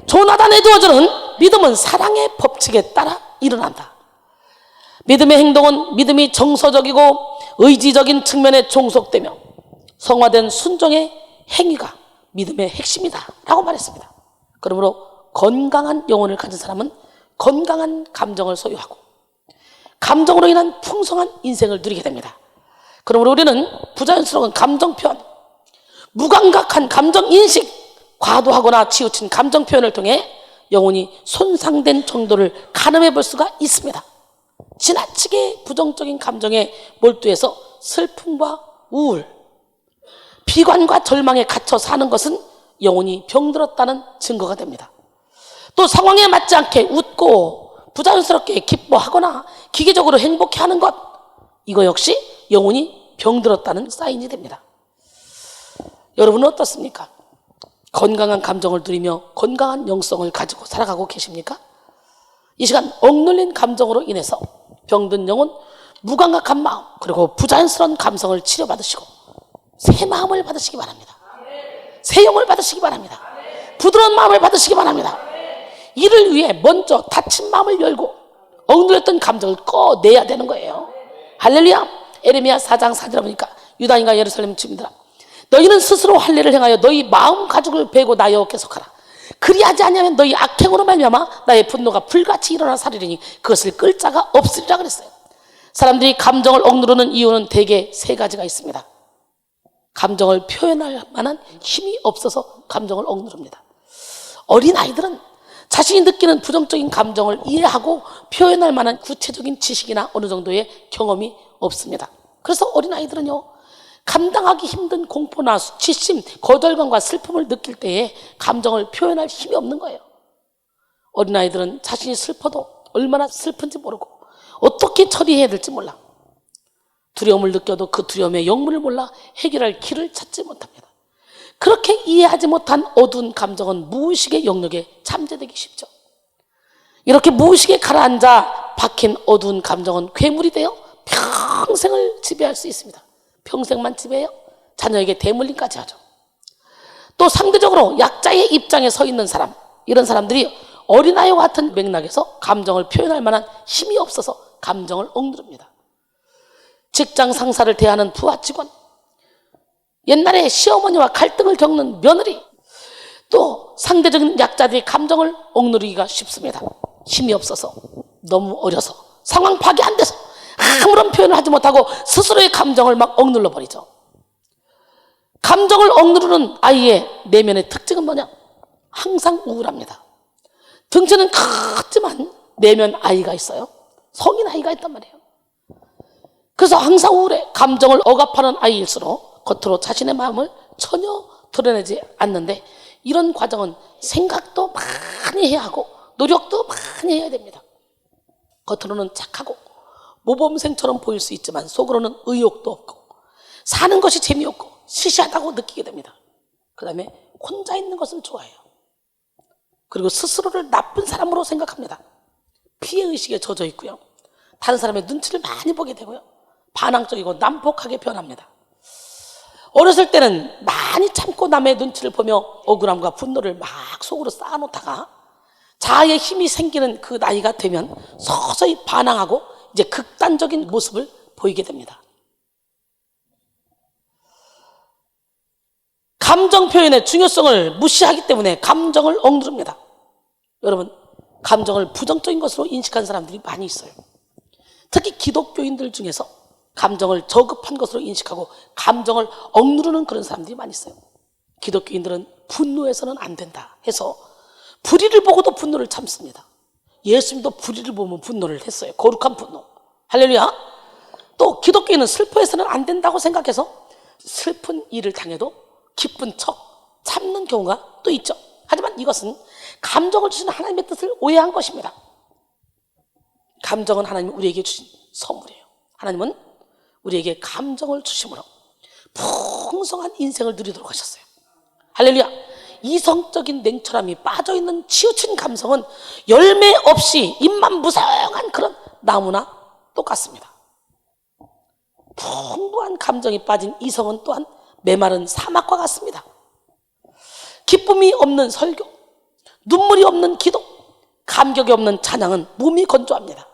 조나단 에드워즈는 믿음은 사랑의 법칙에 따라 일어난다. 믿음의 행동은 믿음이 정서적이고 의지적인 측면에 종속되며 성화된 순종의 행위가 믿음의 핵심이다 라고 말했습니다. 그러므로 건강한 영혼을 가진 사람은 건강한 감정을 소유하고 감정으로 인한 풍성한 인생을 누리게 됩니다. 그러므로 우리는 부자연스러운 감정 표현, 무감각한 감정 인식, 과도하거나 치우친 감정 표현을 통해 영혼이 손상된 정도를 가늠해 볼 수가 있습니다. 지나치게 부정적인 감정에 몰두해서 슬픔과 우울, 비관과 절망에 갇혀 사는 것은 영혼이 병들었다는 증거가 됩니다. 또 상황에 맞지 않게 웃고 부자연스럽게 기뻐하거나 기계적으로 행복해하는 것, 이거 역시 영혼이 병들었다는 사인이 됩니다. 여러분은 어떻습니까? 건강한 감정을 누리며 건강한 영성을 가지고 살아가고 계십니까? 이 시간 억눌린 감정으로 인해서 병든 영혼, 무감각한 마음, 그리고 부자연스러운 감성을 치료받으시고 새 마음을 받으시기 바랍니다. 새 영을 받으시기 바랍니다. 부드러운 마음을 받으시기 바랍니다. 이를 위해 먼저 닫힌 마음을 열고 억눌렸던 감정을 꺼내야 되는 거예요. 할렐루야. 에레미야 4장 4절에 보니까 유다인과 예루살렘 주민들아, 너희는 스스로 할례를 행하여 너희 마음 가죽을 베고 나 여호와께 속하라. 그리하지 않으면 너희 악행으로 말미암아 나의 분노가 불같이 일어나 사리리니 그것을 끌 자가 없으리라 그랬어요. 사람들이 감정을 억누르는 이유는 대개 3가지가 있습니다. 감정을 표현할 만한 힘이 없어서 감정을 억누릅니다. 어린아이들은 자신이 느끼는 부정적인 감정을 이해하고 표현할 만한 구체적인 지식이나 어느 정도의 경험이 없습니다. 그래서 어린아이들은요, 감당하기 힘든 공포나 수치심, 거절감과 슬픔을 느낄 때에 감정을 표현할 힘이 없는 거예요. 어린아이들은 자신이 슬퍼도 얼마나 슬픈지 모르고 어떻게 처리해야 될지 몰라. 두려움을 느껴도 그 두려움의 영문을 몰라 해결할 길을 찾지 못합니다. 그렇게 이해하지 못한 어두운 감정은 무의식의 영역에 잠재되기 쉽죠. 이렇게 무의식에 가라앉아 박힌 어두운 감정은 괴물이 되어 평생을 지배할 수 있습니다. 평생만 지배해요. 자녀에게 대물림까지 하죠. 또 상대적으로 약자의 입장에 서 있는 사람, 이런 사람들이 어린아이와 같은 맥락에서 감정을 표현할 만한 힘이 없어서 감정을 억누릅니다. 직장 상사를 대하는 부하 직원, 옛날에 시어머니와 갈등을 겪는 며느리, 또 상대적인 약자들의 감정을 억누르기가 쉽습니다. 힘이 없어서, 너무 어려서, 상황 파악이 안 돼서 아무런 표현을 하지 못하고 스스로의 감정을 막 억눌러 버리죠. 감정을 억누르는 아이의 내면의 특징은 뭐냐? 항상 우울합니다. 등치는 크지만 내면 아이가 있어요. 성인 아이가 있단 말이에요. 그래서 항상 우울해. 감정을 억압하는 아이일수록 겉으로 자신의 마음을 전혀 드러내지 않는데, 이런 과정은 생각도 많이 해야 하고 노력도 많이 해야 됩니다. 겉으로는 착하고 모범생처럼 보일 수 있지만 속으로는 의욕도 없고 사는 것이 재미없고 시시하다고 느끼게 됩니다. 그 다음에 혼자 있는 것을 좋아해요. 그리고 스스로를 나쁜 사람으로 생각합니다. 피해의식에 젖어 있고요. 다른 사람의 눈치를 많이 보게 되고요. 반항적이고 난폭하게 변합니다. 어렸을 때는 많이 참고 남의 눈치를 보며 억울함과 분노를 막 속으로 쌓아놓다가 자아의 힘이 생기는 그 나이가 되면 서서히 반항하고 이제 극단적인 모습을 보이게 됩니다. 감정 표현의 중요성을 무시하기 때문에 감정을 억누릅니다. 여러분, 감정을 부정적인 것으로 인식한 사람들이 많이 있어요. 특히 기독교인들 중에서 감정을 저급한 것으로 인식하고 감정을 억누르는 그런 사람들이 많이 있어요. 기독교인들은 분노해서는 안 된다 해서 불의를 보고도 분노를 참습니다. 예수님도 불의를 보면 분노를 했어요. 거룩한 분노. 할렐루야. 또 기독교인은 슬퍼해서는 안 된다고 생각해서 슬픈 일을 당해도 기쁜 척 참는 경우가 또 있죠. 하지만 이것은 감정을 주신 하나님의 뜻을 오해한 것입니다. 감정은 하나님이 우리에게 주신 선물이에요. 하나님은 우리에게 감정을 주심으로 풍성한 인생을 누리도록 하셨어요. 할렐루야. 이성적인 냉철함이 빠져있는 치우친 감성은 열매 없이 잎만 무성한 그런 나무나 똑같습니다. 풍부한 감정이 빠진 이성은 또한 메마른 사막과 같습니다. 기쁨이 없는 설교, 눈물이 없는 기도, 감격이 없는 찬양은 몸이 건조합니다.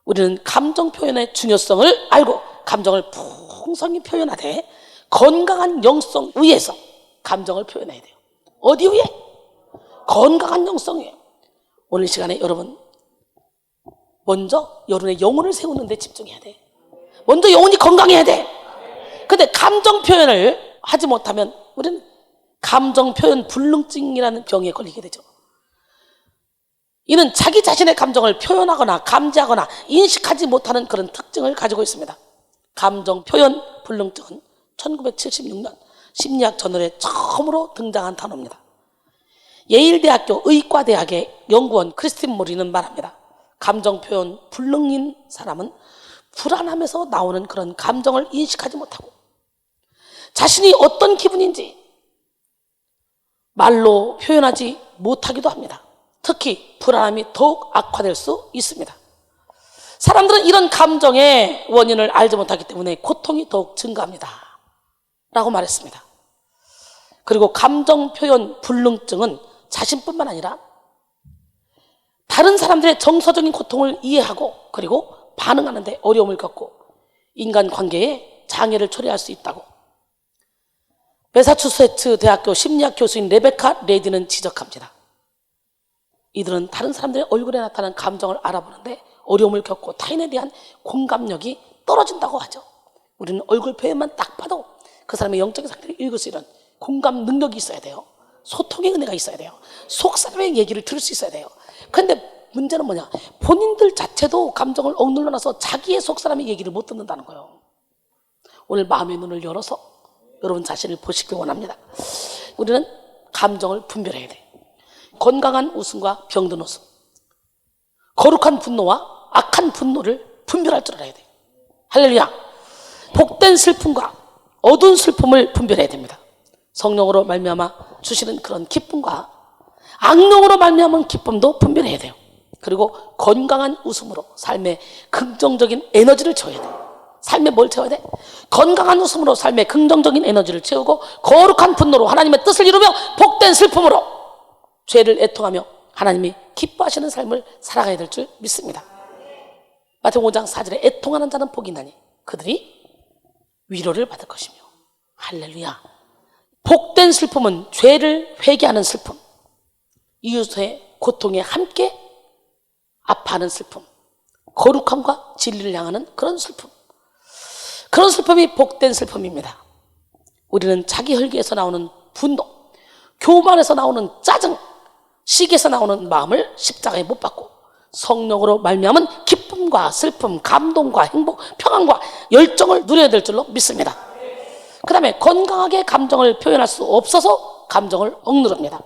우리는 감정 표현의 중요성을 알고 감정을 풍성히 표현하되 건강한 영성 위에서 감정을 표현해야 돼요. 어디 위에? 건강한 영성 위에. 오늘 시간에 여러분, 먼저 여러분의 영혼을 세우는 데 집중해야 돼. 먼저 영혼이 건강해야 돼. 근데 감정 표현을 하지 못하면 우리는 감정 표현 불능증이라는 병에 걸리게 되죠. 이는 자기 자신의 감정을 표현하거나 감지하거나 인식하지 못하는 그런 특징을 가지고 있습니다. 감정 표현 불능증은 1976년 심리학 저널에 처음으로 등장한 단어입니다. 예일대학교 의과대학의 연구원 크리스틴 모리는 말합니다. 감정 표현 불능인 사람은 불안함에서 나오는 그런 감정을 인식하지 못하고 자신이 어떤 기분인지 말로 표현하지 못하기도 합니다. 특히 불안함이 더욱 악화될 수 있습니다. 사람들은 이런 감정의 원인을 알지 못하기 때문에 고통이 더욱 증가합니다 라고 말했습니다. 그리고 감정 표현 불능증은 자신뿐만 아니라 다른 사람들의 정서적인 고통을 이해하고 그리고 반응하는 데 어려움을 겪고 인간관계에 장애를 초래할 수 있다고 매사추세츠 대학교 심리학 교수인 레베카 레디는 지적합니다. 이들은 다른 사람들의 얼굴에 나타나는 감정을 알아보는데 어려움을 겪고 타인에 대한 공감력이 떨어진다고 하죠. 우리는 얼굴 표현만 딱 봐도 그 사람의 영적인 상태를 읽을 수 있는 공감 능력이 있어야 돼요. 소통의 은혜가 있어야 돼요. 속 사람의 얘기를 들을 수 있어야 돼요. 그런데 문제는 뭐냐? 본인들 자체도 감정을 억눌러놔서 자기의 속 사람의 얘기를 못 듣는다는 거예요. 오늘 마음의 눈을 열어서 여러분 자신을 보시길 원합니다. 우리는 감정을 분별해야 돼. 건강한 웃음과 병든 웃음, 거룩한 분노와 악한 분노를 분별할 줄 알아야 돼. 할렐루야. 복된 슬픔과 어두운 슬픔을 분별해야 됩니다. 성령으로 말미암아 주시는 그런 기쁨과 악령으로 말미암은 기쁨도 분별해야 돼요. 그리고 건강한 웃음으로 삶에 긍정적인 에너지를 채워야 돼요. 삶에 뭘 채워야 돼? 건강한 웃음으로 삶에 긍정적인 에너지를 채우고 거룩한 분노로 하나님의 뜻을 이루며 복된 슬픔으로 죄를 애통하며 하나님이 기뻐하시는 삶을 살아가야 될 줄 믿습니다. 마태복음 5장 4절에 애통하는 자는 복이 나니 그들이 위로를 받을 것이며 할렐루야. 복된 슬픔은 죄를 회개하는 슬픔, 이웃의 고통에 함께 아파하는 슬픔, 거룩함과 진리를 향하는 그런 슬픔, 그런 슬픔이 복된 슬픔입니다. 우리는 자기 혈기에서 나오는 분노, 교만에서 나오는 짜증, 시기에서 나오는 마음을 십자가에 못 박고 성령으로 말미암은 기쁨과 슬픔, 감동과 행복, 평안과 열정을 누려야 될 줄로 믿습니다. 그 다음에 건강하게 감정을 표현할 수 없어서 감정을 억누릅니다.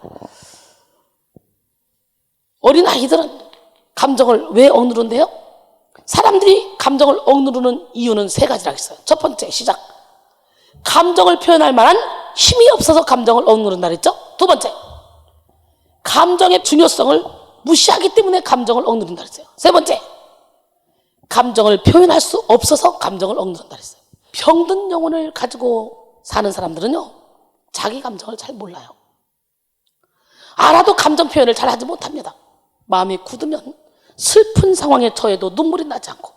어린아이들은 감정을 왜 억누른대요? 사람들이 감정을 억누르는 이유는 세 가지라고 했어요. 첫 번째, 시작. 감정을 표현할 만한 힘이 없어서 감정을 억누른다 그랬죠? 두 번째, 감정의 중요성을 무시하기 때문에 감정을 억누른다 그랬어요. 세 번째, 감정을 표현할 수 없어서 감정을 억누른다 그랬어요. 병든 영혼을 가지고 사는 사람들은요, 자기 감정을 잘 몰라요. 알아도 감정 표현을 잘 하지 못합니다. 마음이 굳으면 슬픈 상황에 처해도 눈물이 나지 않고,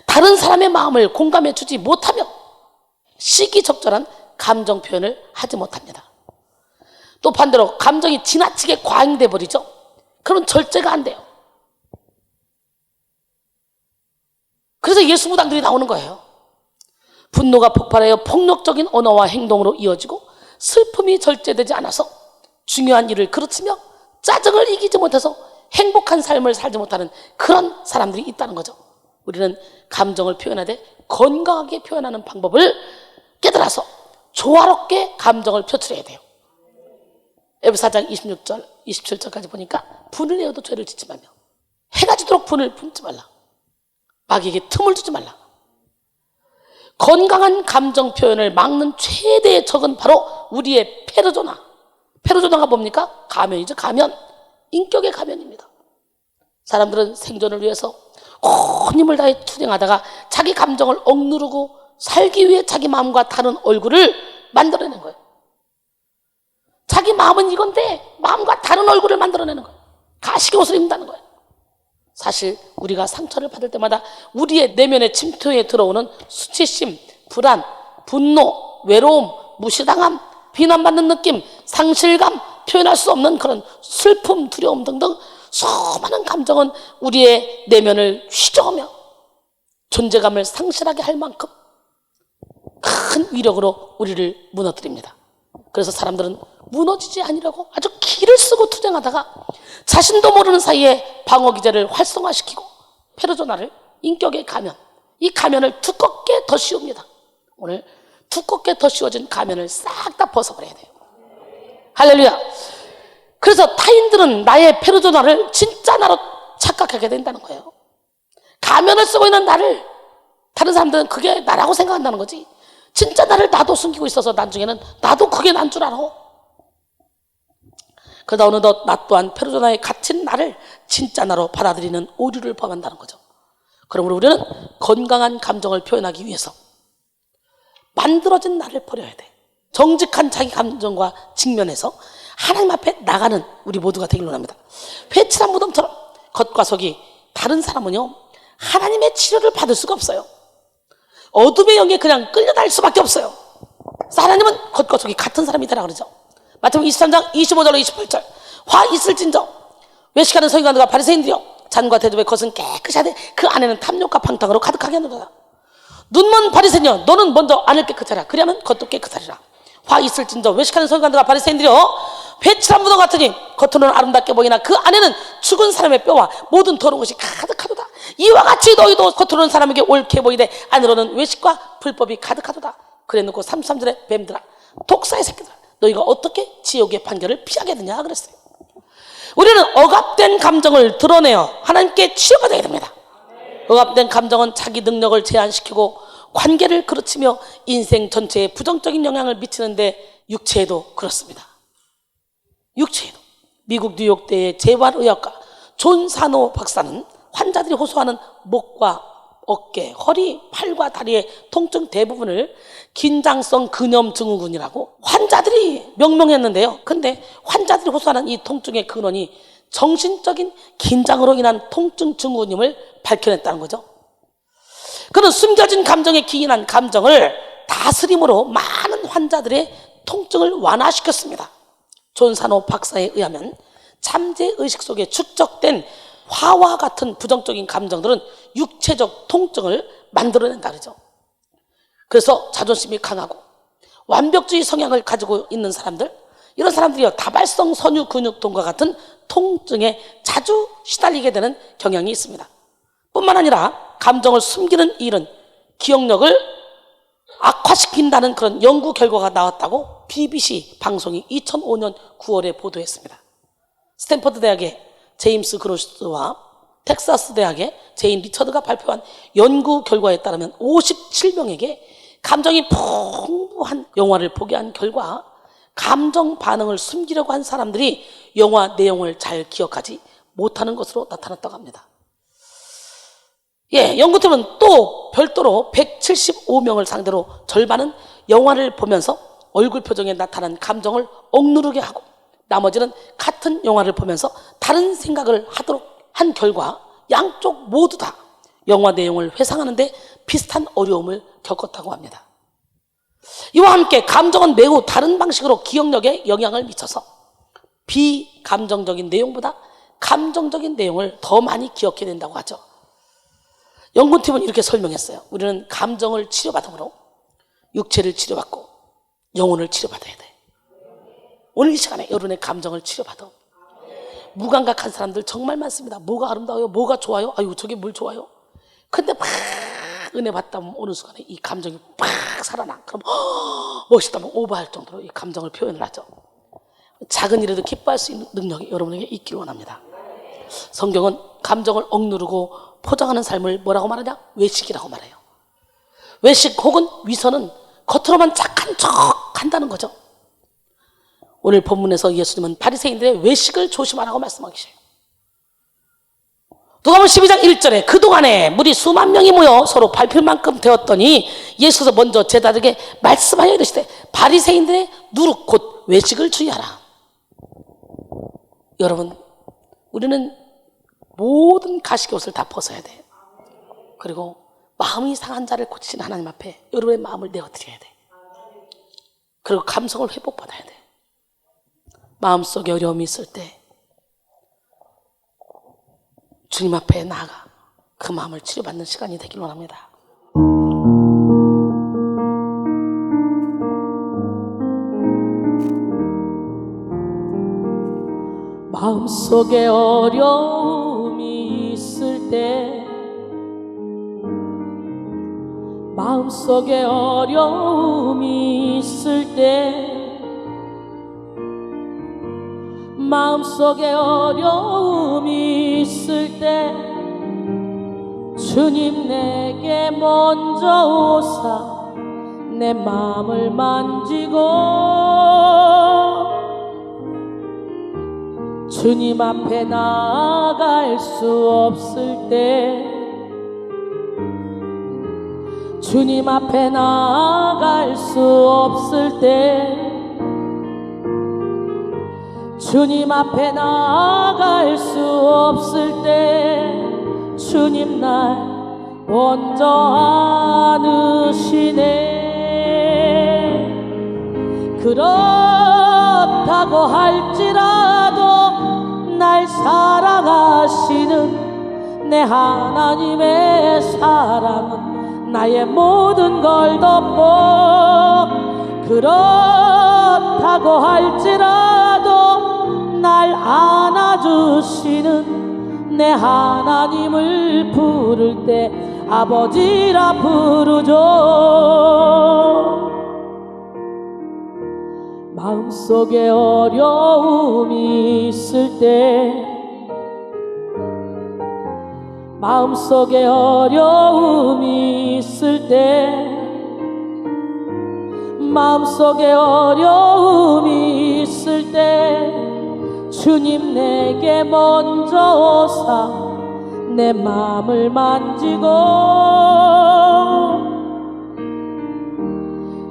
다른 사람의 마음을 공감해 주지 못하면 시기적절한 감정 표현을 하지 못합니다. 또 반대로 감정이 지나치게 과잉돼 버리죠. 그럼 절제가 안 돼요. 그래서 예수 무당들이 나오는 거예요. 분노가 폭발하여 폭력적인 언어와 행동으로 이어지고 슬픔이 절제되지 않아서 중요한 일을 그르치며 짜증을 이기지 못해서 행복한 삶을 살지 못하는 그런 사람들이 있다는 거죠. 우리는 감정을 표현하되 건강하게 표현하는 방법을 깨달아서 조화롭게 감정을 표출해야 돼요. 에베소 4장 26절, 27절까지 보니까 분을 내어도 죄를 짓지 말며 해가 지도록 분을 품지 말라. 마귀에게 틈을 주지 말라. 건강한 감정 표현을 막는 최대의 적은 바로 우리의 페르소나. 페르소나가 뭡니까? 가면이죠. 가면. 인격의 가면입니다. 사람들은 생존을 위해서 온 힘을 다해 투쟁하다가 자기 감정을 억누르고 살기 위해 자기 마음과 다른 얼굴을 만들어내는 거예요. 자기 마음은 이건데 마음과 다른 얼굴을 만들어내는 거예요. 가식의 옷을 입는다는 거예요. 사실 우리가 상처를 받을 때마다 우리의 내면의 침투에 들어오는 수치심, 불안, 분노, 외로움, 무시당함, 비난받는 느낌, 상실감, 표현할 수 없는 그런 슬픔, 두려움 등등 수많은 감정은 우리의 내면을 휘저으며 존재감을 상실하게 할 만큼 큰 위력으로 우리를 무너뜨립니다. 그래서 사람들은 무너지지 아니라고 아주 기를 쓰고 투쟁하다가 자신도 모르는 사이에 방어기제를 활성화시키고 페르소나를, 인격의 가면, 이 가면을 두껍게 더 씌웁니다. 오늘 두껍게 더 씌워진 가면을 싹 다 벗어버려야 돼요. 할렐루야. 그래서 타인들은 나의 페르소나를 진짜 나로 착각하게 된다는 거예요. 가면을 쓰고 있는 나를 다른 사람들은 그게 나라고 생각한다는 거지. 진짜 나를 나도 숨기고 있어서 나중에는 나도 그게 난 줄 알아. 그러다 어느덧 나 또한 페르소나에 갇힌 나를 진짜 나로 받아들이는 오류를 범한다는 거죠. 그러므로 우리는 건강한 감정을 표현하기 위해서 만들어진 나를 버려야 돼. 정직한 자기 감정과 직면해서 하나님 앞에 나가는 우리 모두가 되기를 원합니다. 회칠한 무덤처럼 겉과 속이 다른 사람은요, 하나님의 치료를 받을 수가 없어요. 어둠의 영에 그냥 끌려다닐 수밖에 없어요. 하나님은 겉과 속이 같은 사람이다라 그러죠. 마태복음 23장 25절로 28절. 화 있을진저 외식하는 서기관들과 바리새인들이여, 잔과 대접의 것은 깨끗이 하되 그 안에는 탐욕과 방탕으로 가득하게 하노라. 눈먼 바리새인이여, 너는 먼저 안을 깨끗하라. 그리하면 겉도 깨끗하리라. 화 있을진저 외식하는 서기관들과 바리새인들이여, 회칠한 무덤 같으니 겉으로는 아름답게 보이나 그 안에는 죽은 사람의 뼈와 모든 더러운 것이 가득하도다. 이와 같이 너희도 겉으로는 사람에게 옳게 보이되 안으로는 외식과 불법이 가득하도다. 그래놓고 33절에 뱀들아, 독사의 새끼들아, 너희가 어떻게 지옥의 판결을 피하겠느냐 그랬어요. 우리는 억압된 감정을 드러내어 하나님께 치유가 되어야 됩니다. 억압된 감정은 자기 능력을 제한시키고 관계를 그르치며 인생 전체에 부정적인 영향을 미치는데 육체에도 그렇습니다. 육체에도. 미국 뉴욕대의 재활의학과 존 사노 박사는 환자들이 호소하는 목과 어깨, 허리, 팔과 다리의 통증 대부분을 긴장성 근염 증후군이라고 환자들이 명명했는데요. 근데 환자들이 호소하는 이 통증의 근원이 정신적인 긴장으로 인한 통증 증후군임을 밝혀냈다는 거죠. 그는 숨겨진 감정에 기인한 감정을 다스림으로 많은 많은 환자들의 통증을 완화시켰습니다. 존 산호 박사에 의하면 잠재의식 속에 축적된 화와 같은 부정적인 감정들은 육체적 통증을 만들어낸다 그러죠. 그래서 자존심이 강하고 완벽주의 성향을 가지고 있는 사람들, 이런 사람들이요 다발성 선유 근육통과 같은 통증에 자주 시달리게 되는 경향이 있습니다. 뿐만 아니라 감정을 숨기는 일은 기억력을 악화시킨다는 그런 연구 결과가 나왔다고 BBC 방송이 2005년 9월에 보도했습니다. 스탠퍼드 대학의 제임스 그로스와 텍사스 대학의 제인 리처드가 발표한 연구 결과에 따르면 57명에게 감정이 풍부한 영화를 보게 한 결과 감정 반응을 숨기려고 한 사람들이 영화 내용을 잘 기억하지 못하는 것으로 나타났다고 합니다. 연구팀은 또 별도로 175명을 상대로 절반은 영화를 보면서 얼굴 표정에 나타난 감정을 억누르게 하고 나머지는 같은 영화를 보면서 다른 생각을 하도록 한 결과 양쪽 모두 다 영화 내용을 회상하는데 비슷한 어려움을 겪었다고 합니다. 이와 함께 감정은 매우 다른 방식으로 기억력에 영향을 미쳐서 비감정적인 내용보다 감정적인 내용을 더 많이 기억해야 된다고 하죠. 연구팀은 이렇게 설명했어요. 우리는 감정을 치료받음으로 육체를 치료받고 영혼을 치료받아야 돼. 오늘 이 시간에 여러분의 감정을 치료받아. 무감각한 사람들 정말 많습니다. 뭐가 아름다워요? 뭐가 좋아요? 아유 저게 뭘 좋아요? 근데 막 은혜 받다 보면 어느 순간에 이 감정이 팍 살아나. 그럼 멋있다면 오버할 정도로 이 감정을 표현을 하죠. 작은 일에도 기뻐할 수 있는 능력이 여러분에게 있기를 원합니다. 성경은 감정을 억누르고 포장하는 삶을 뭐라고 말하냐? 외식이라고 말해요. 외식 혹은 위선은 겉으로만 착한 척 한다는 거죠. 오늘 본문에서 예수님은 바리새인들의 외식을 조심하라고 말씀하고 계세요. 누가복음 12장 1절에 그동안에 무리 수만 명이 모여 서로 밟힐 만큼 되었더니 예수께서 먼저 제자들에게 말씀하여 이르시되 바리새인들의 누룩 곧 외식을 주의하라. 여러분, 우리는 모든 가식의 옷을 다 벗어야 돼요. 그리고 마음이 상한 자를 고치신 하나님 앞에 여러분의 마음을 내어드려야 돼. 그리고 감성을 회복받아야 돼. 마음속에 어려움이 있을 때 주님 앞에 나아가 그 마음을 치료받는 시간이 되길 원합니다. 마음속에 어려움이 있을 때, 마음속에 어려움이 있을 때, 마음속에 어려움이 있을 때 주님 내게 먼저 오사 내 마음을 만지고 주님 앞에 나아갈 수 없을 때, 주님 앞에 나아갈 수 없을 때, 주님 앞에 나아갈 수 없을 때 주님 날 먼저 안으시네. 그렇다고 할지라도 날 사랑하시는 내 하나님의 사랑은 나의 모든 걸 덮고, 그렇다고 할지라도 날 안아주시는 내 하나님을 부를 때 아버지라 부르죠. 마음속에 어려움이 있을 때, 마음속에 어려움이 있을 때, 마음속에 어려움이 있을 때 주님 내게 먼저 오사 내 마음을 만지고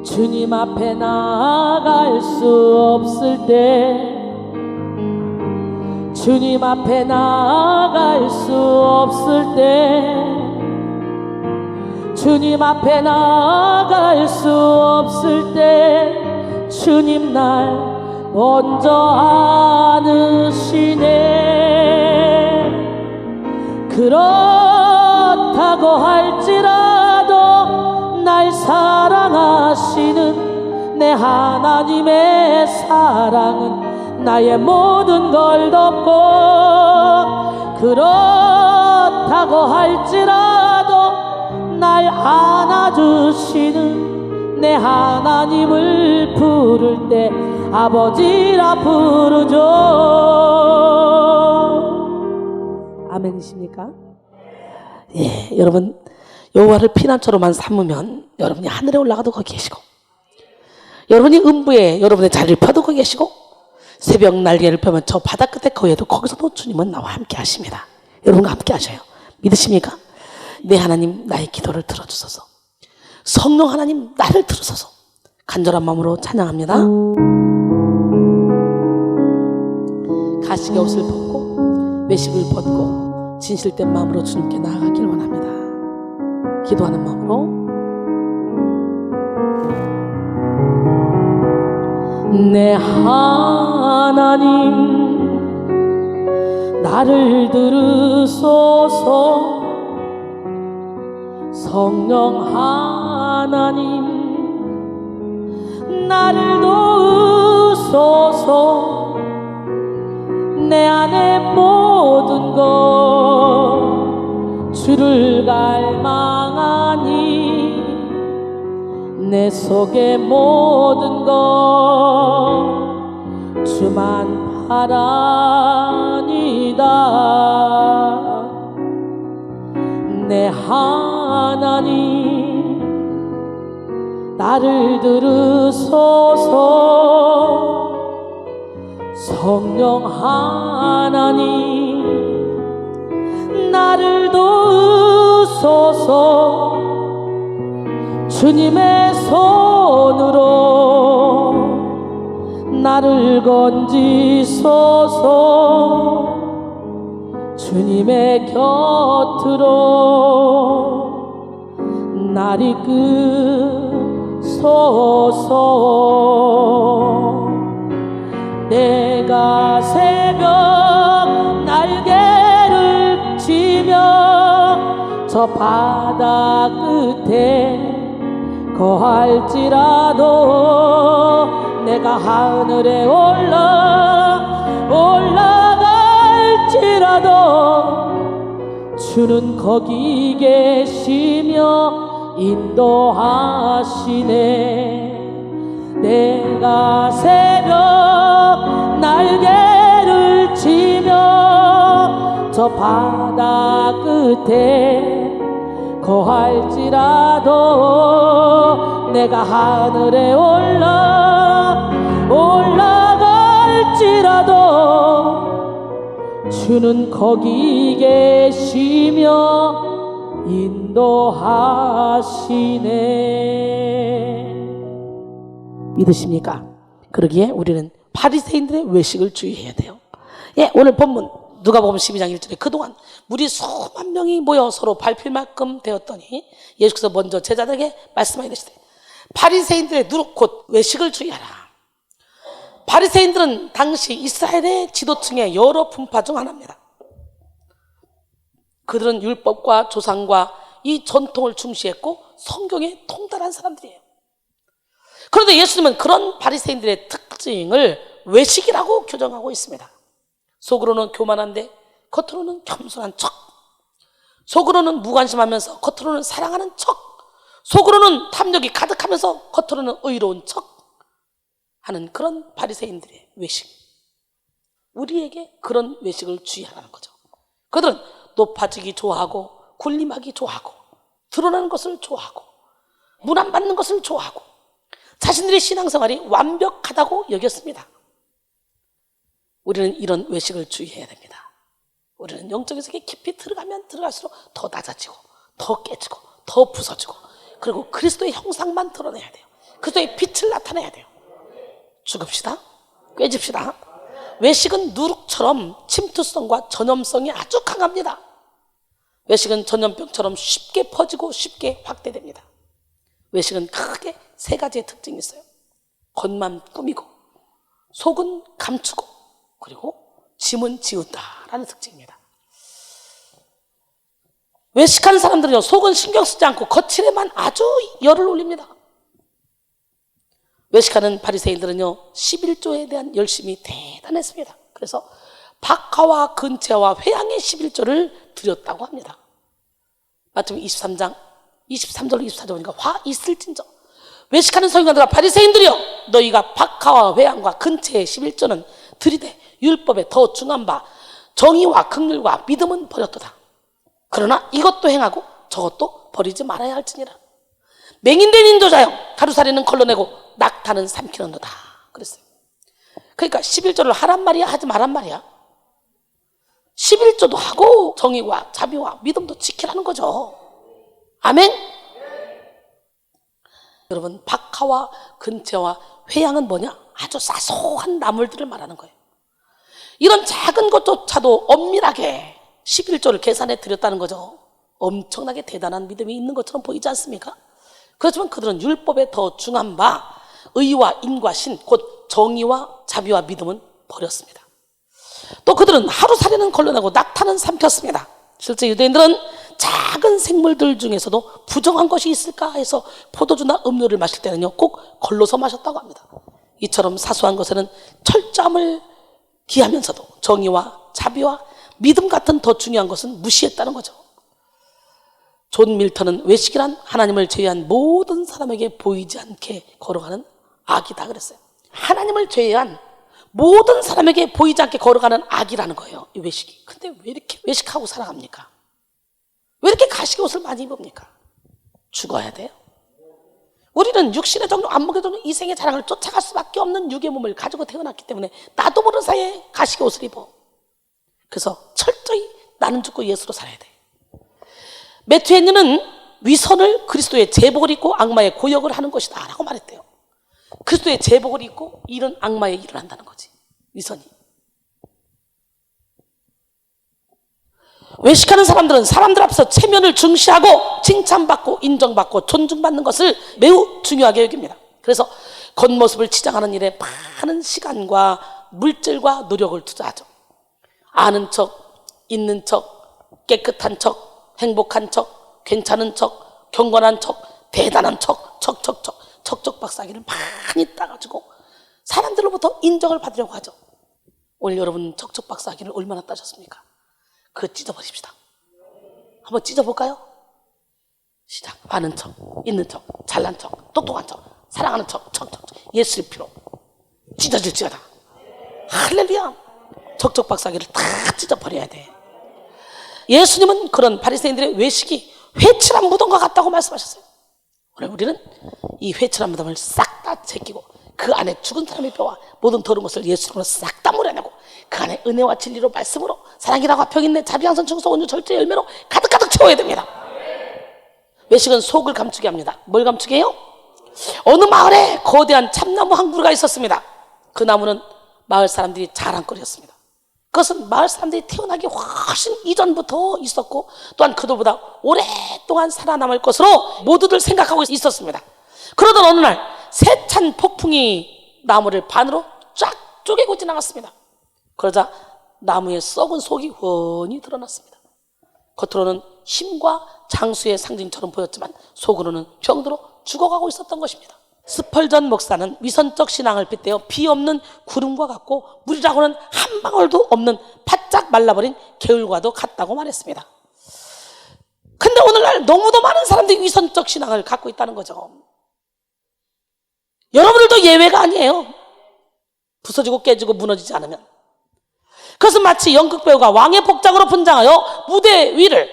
주님 앞에 나아갈 수 없을 때, 주님 앞에 나아갈 수 없을 때 주님 앞에 나아갈 수 없을 때 주님 날 먼저 안으시네. 그렇다고 할지라도 날 사랑하시는 내 하나님의 사랑은 나의 모든 걸 덮고, 그렇다고 할지라도 날 안아주시는 내 하나님을 부를 때 아버지라 부르죠. 아멘이십니까? 예, 여러분 여호와를 피난처로만 삼으면 여러분이 하늘에 올라가도 거기 계시고, 여러분이 음부에 여러분의 자리를 펴도 거기 계시고, 새벽 날개를 펴면 저 바다 끝에 거해도 거기서도 주님은 나와 함께 하십니다. 여러분과 함께 하셔요. 믿으십니까? 내 하나님 나의 기도를 들어주소서. 성령 하나님 나를 들으소서. 간절한 마음으로 찬양합니다. 가시게 옷을 벗고 외식을 벗고 진실된 마음으로 주님께 나아가길 원합니다. 기도하는 마음으로. 내 하나님 나를 들으소서. 성령 하나님 나를 도우소서. 내 안에 모든 것 주를 갈망하니 내 속에 모든 것 주만 바라니다. 내 하나님 나를 들으소서. 성령 하나님 나를 도우소서. 주님의 손으로 나를 건지소서. 주님의 곁으로 날 이끄소서. 내가 새벽 날개를 치며 저 바다 끝에 거할지라도, 내가 하늘에 올라갈지라도 주는 거기 계시며 인도하시네. 내가 새벽 날개를 치며 저 바다 끝에 거할지라도, 내가 하늘에 올라갈지라도 주는 거기 계시며 인도하시네. 믿으십니까? 그러기에 우리는 바리새인들의 외식을 주의해야 돼요. 예, 오늘 본문 누가복음 12장 1절에 그동안 무리 수만 명이 모여 서로 밟힐 만큼 되었더니 예수께서 먼저 제자들에게 말씀하여 이르시되 바리새인들의 누룩 곧 외식을 주의하라. 바리새인들은 당시 이스라엘의 지도층의 여러 분파 중 하나입니다. 그들은 율법과 조상과 이 전통을 중시했고 성경에 통달한 사람들이에요. 그런데 예수님은 그런 바리새인들의 특징을 외식이라고 규정하고 있습니다. 속으로는 교만한데 겉으로는 겸손한 척, 속으로는 무관심하면서 겉으로는 사랑하는 척, 속으로는 탐욕이 가득하면서 겉으로는 의로운 척 하는 그런 바리새인들의 외식. 우리에게 그런 외식을 주의하라는 거죠. 그들은 높아지기 좋아하고 군림하기 좋아하고 드러나는 것을 좋아하고 문 안 받는 것을 좋아하고 자신들의 신앙생활이 완벽하다고 여겼습니다. 우리는 이런 외식을 주의해야 됩니다. 우리는 영적인 세계에 깊이 들어가면 들어갈수록 더 낮아지고 더 깨지고 더 부서지고, 그리고 그리스도의 형상만 드러내야 돼요. 그리스도의 빛을 나타내야 돼요. 죽읍시다. 꿰집시다. 외식은 누룩처럼 침투성과 전염성이 아주 강합니다. 외식은 전염병처럼 쉽게 퍼지고 쉽게 확대됩니다. 외식은 크게 세 가지의 특징이 있어요. 겉만 꾸미고, 속은 감추고, 그리고 짐은 지운다라는 특징입니다. 외식하는 사람들은요, 속은 신경 쓰지 않고 겉일에만 아주 열을 올립니다. 외식하는 바리새인들은요, 11조에 대한 열심이 대단했습니다. 그래서 박하와 근체와 회양의 11조를 드렸다고 합니다. 마태복음 23장 23절 24절 보니까 화 있을진저, 외식하는 서기관들과 바리새인들이여, 너희가 박하와 회양과 근체의 11조는 드리되 율법에 더 중한 바 정의와 긍휼과 믿음은 버렸도다. 그러나 이것도 행하고 저것도 버리지 말아야 할지니라. 맹인된 인도자여, 가루살이는 걸러내고 낙타는 삼키는도다 그랬어요. 그러니까 11조를 하란 말이야, 하지 말란 말이야? 11조도 하고 정의와 자비와 믿음도 지키라는 거죠. 아멘? 여러분, 박하와 근체와 회양은 뭐냐? 아주 사소한 나물들을 말하는 거예요. 이런 작은 것조차도 엄밀하게 11조를 계산해 드렸다는 거죠. 엄청나게 대단한 믿음이 있는 것처럼 보이지 않습니까? 그렇지만 그들은 율법에 더 중한 바 의와 인과 신, 곧 정의와 자비와 믿음은 버렸습니다. 또 그들은 하루살이는 걸러내고 낙타는 삼켰습니다. 실제 유대인들은 작은 생물들 중에서도 부정한 것이 있을까 해서 포도주나 음료를 마실 때는요, 꼭 걸러서 마셨다고 합니다. 이처럼 사소한 것에는 철저함을 기하면서도 정의와 자비와 믿음 같은 더 중요한 것은 무시했다는 거죠. 존 밀턴은 외식이란 하나님을 제외한 모든 사람에게 보이지 않게 걸어가는 악이다 그랬어요. 하나님을 제외한 모든 사람에게 보이지 않게 걸어가는 악이라는 거예요, 이 외식이. 근데 왜 이렇게 외식하고 살아갑니까? 왜 이렇게 가시게 옷을 많이 입습니까? 죽어야 돼요. 우리는 육신의 정욕, 안목의 정욕, 이생의 자랑을 쫓아갈 수밖에 없는 육의 몸을 가지고 태어났기 때문에 나도 모르는 사이에 가시게 옷을 입어. 그래서 철저히 나는 죽고 예수로 살아야 돼. 매튜 헨리는 위선을 그리스도의 제복을 입고 악마의 고역을 하는 것이다 라고 말했대요. 그리스도의 제복을 입고 일은 악마의 일을 한다는 거지, 위선이. 외식하는 사람들은 사람들 앞에서 체면을 중시하고 칭찬받고 인정받고 존중받는 것을 매우 중요하게 여깁니다. 그래서 겉모습을 치장하는 일에 많은 시간과 물질과 노력을 투자하죠. 아는 척, 있는 척, 깨끗한 척, 행복한 척, 괜찮은 척, 경건한 척, 대단한 척, 척척박사기를 많이 따가지고 사람들로부터 인정을 받으려고 하죠. 오늘 여러분 척척박사기를 얼마나 따셨습니까? 그거 찢어버립시다. 한번 찢어볼까요? 시작. 아는 척, 있는 척, 잘난 척, 똑똑한 척, 사랑하는 척, 예수의 피로 찢어질지어다. 할렐루야. 척척박사기를 다 찢어버려야 돼. 예수님은 그런 바리새인들의 외식이 회칠한 무덤과 같다고 말씀하셨어요. 오늘 우리는 이 회칠한 무덤을 싹 다 제끼고 그 안에 죽은 사람의 뼈와 모든 더러운 것을 예수님으로 싹 다 몰아내고 그 안에 은혜와 진리로 말씀으로 사랑이라고 평인내 자비 양선 충성 온유 절제 열매로 가득가득 채워야 됩니다. 외식은 속을 감추게 합니다. 뭘 감추게 해요? 어느 마을에 거대한 참나무 한 그루가 있었습니다. 그 나무는 마을 사람들이 자랑거리였습니다. 그것은 마을 사람들이 태어나기 훨씬 이전부터 있었고 또한 그들보다 오랫동안 살아남을 것으로 모두들 생각하고 있었습니다. 그러던 어느 날 세찬 폭풍이 나무를 반으로 쫙 쪼개고 지나갔습니다. 그러자 나무의 썩은 속이 훤히 드러났습니다. 겉으로는 힘과 장수의 상징처럼 보였지만 속으로는 병들어 죽어가고 있었던 것입니다. 스펄전 목사는 위선적 신앙을 빗대어 비 없는 구름과 같고 물이라고는 한 방울도 없는 바짝 말라버린 개울과도 같다고 말했습니다. 근데 오늘날 너무도 많은 사람들이 위선적 신앙을 갖고 있다는 거죠. 여러분들도 예외가 아니에요. 부서지고 깨지고 무너지지 않으면. 그것은 마치 연극배우가 왕의 복장으로 분장하여 무대 위를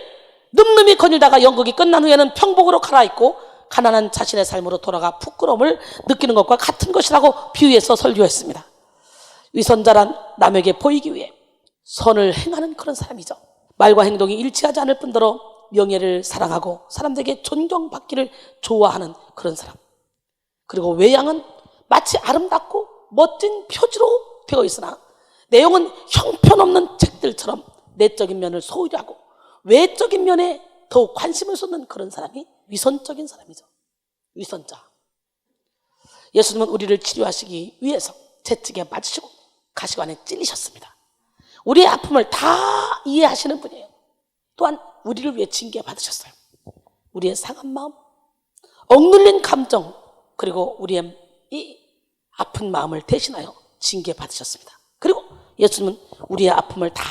늠름히 거닐다가 연극이 끝난 후에는 평복으로 갈아입고 가난한 자신의 삶으로 돌아가 부끄러움을 느끼는 것과 같은 것이라고 비유해서 설교했습니다. 위선자란 남에게 보이기 위해 선을 행하는 그런 사람이죠. 말과 행동이 일치하지 않을 뿐더러 명예를 사랑하고 사람들에게 존경받기를 좋아하는 그런 사람. 그리고 외양은 마치 아름답고 멋진 표지로 되어 있으나 내용은 형편없는 책들처럼 내적인 면을 소홀히 하고 외적인 면에 더욱 관심을 쏟는 그런 사람이 위선적인 사람이죠. 위선자. 예수님은 우리를 치료하시기 위해서 채찍에 맞으시고 가시관에 찔리셨습니다. 우리의 아픔을 다 이해하시는 분이에요. 또한 우리를 위해 징계 받으셨어요. 우리의 상한 마음, 억눌린 감정, 그리고 우리의 이 아픈 마음을 대신하여 징계 받으셨습니다. 그리고 예수님은 우리의 아픔을 다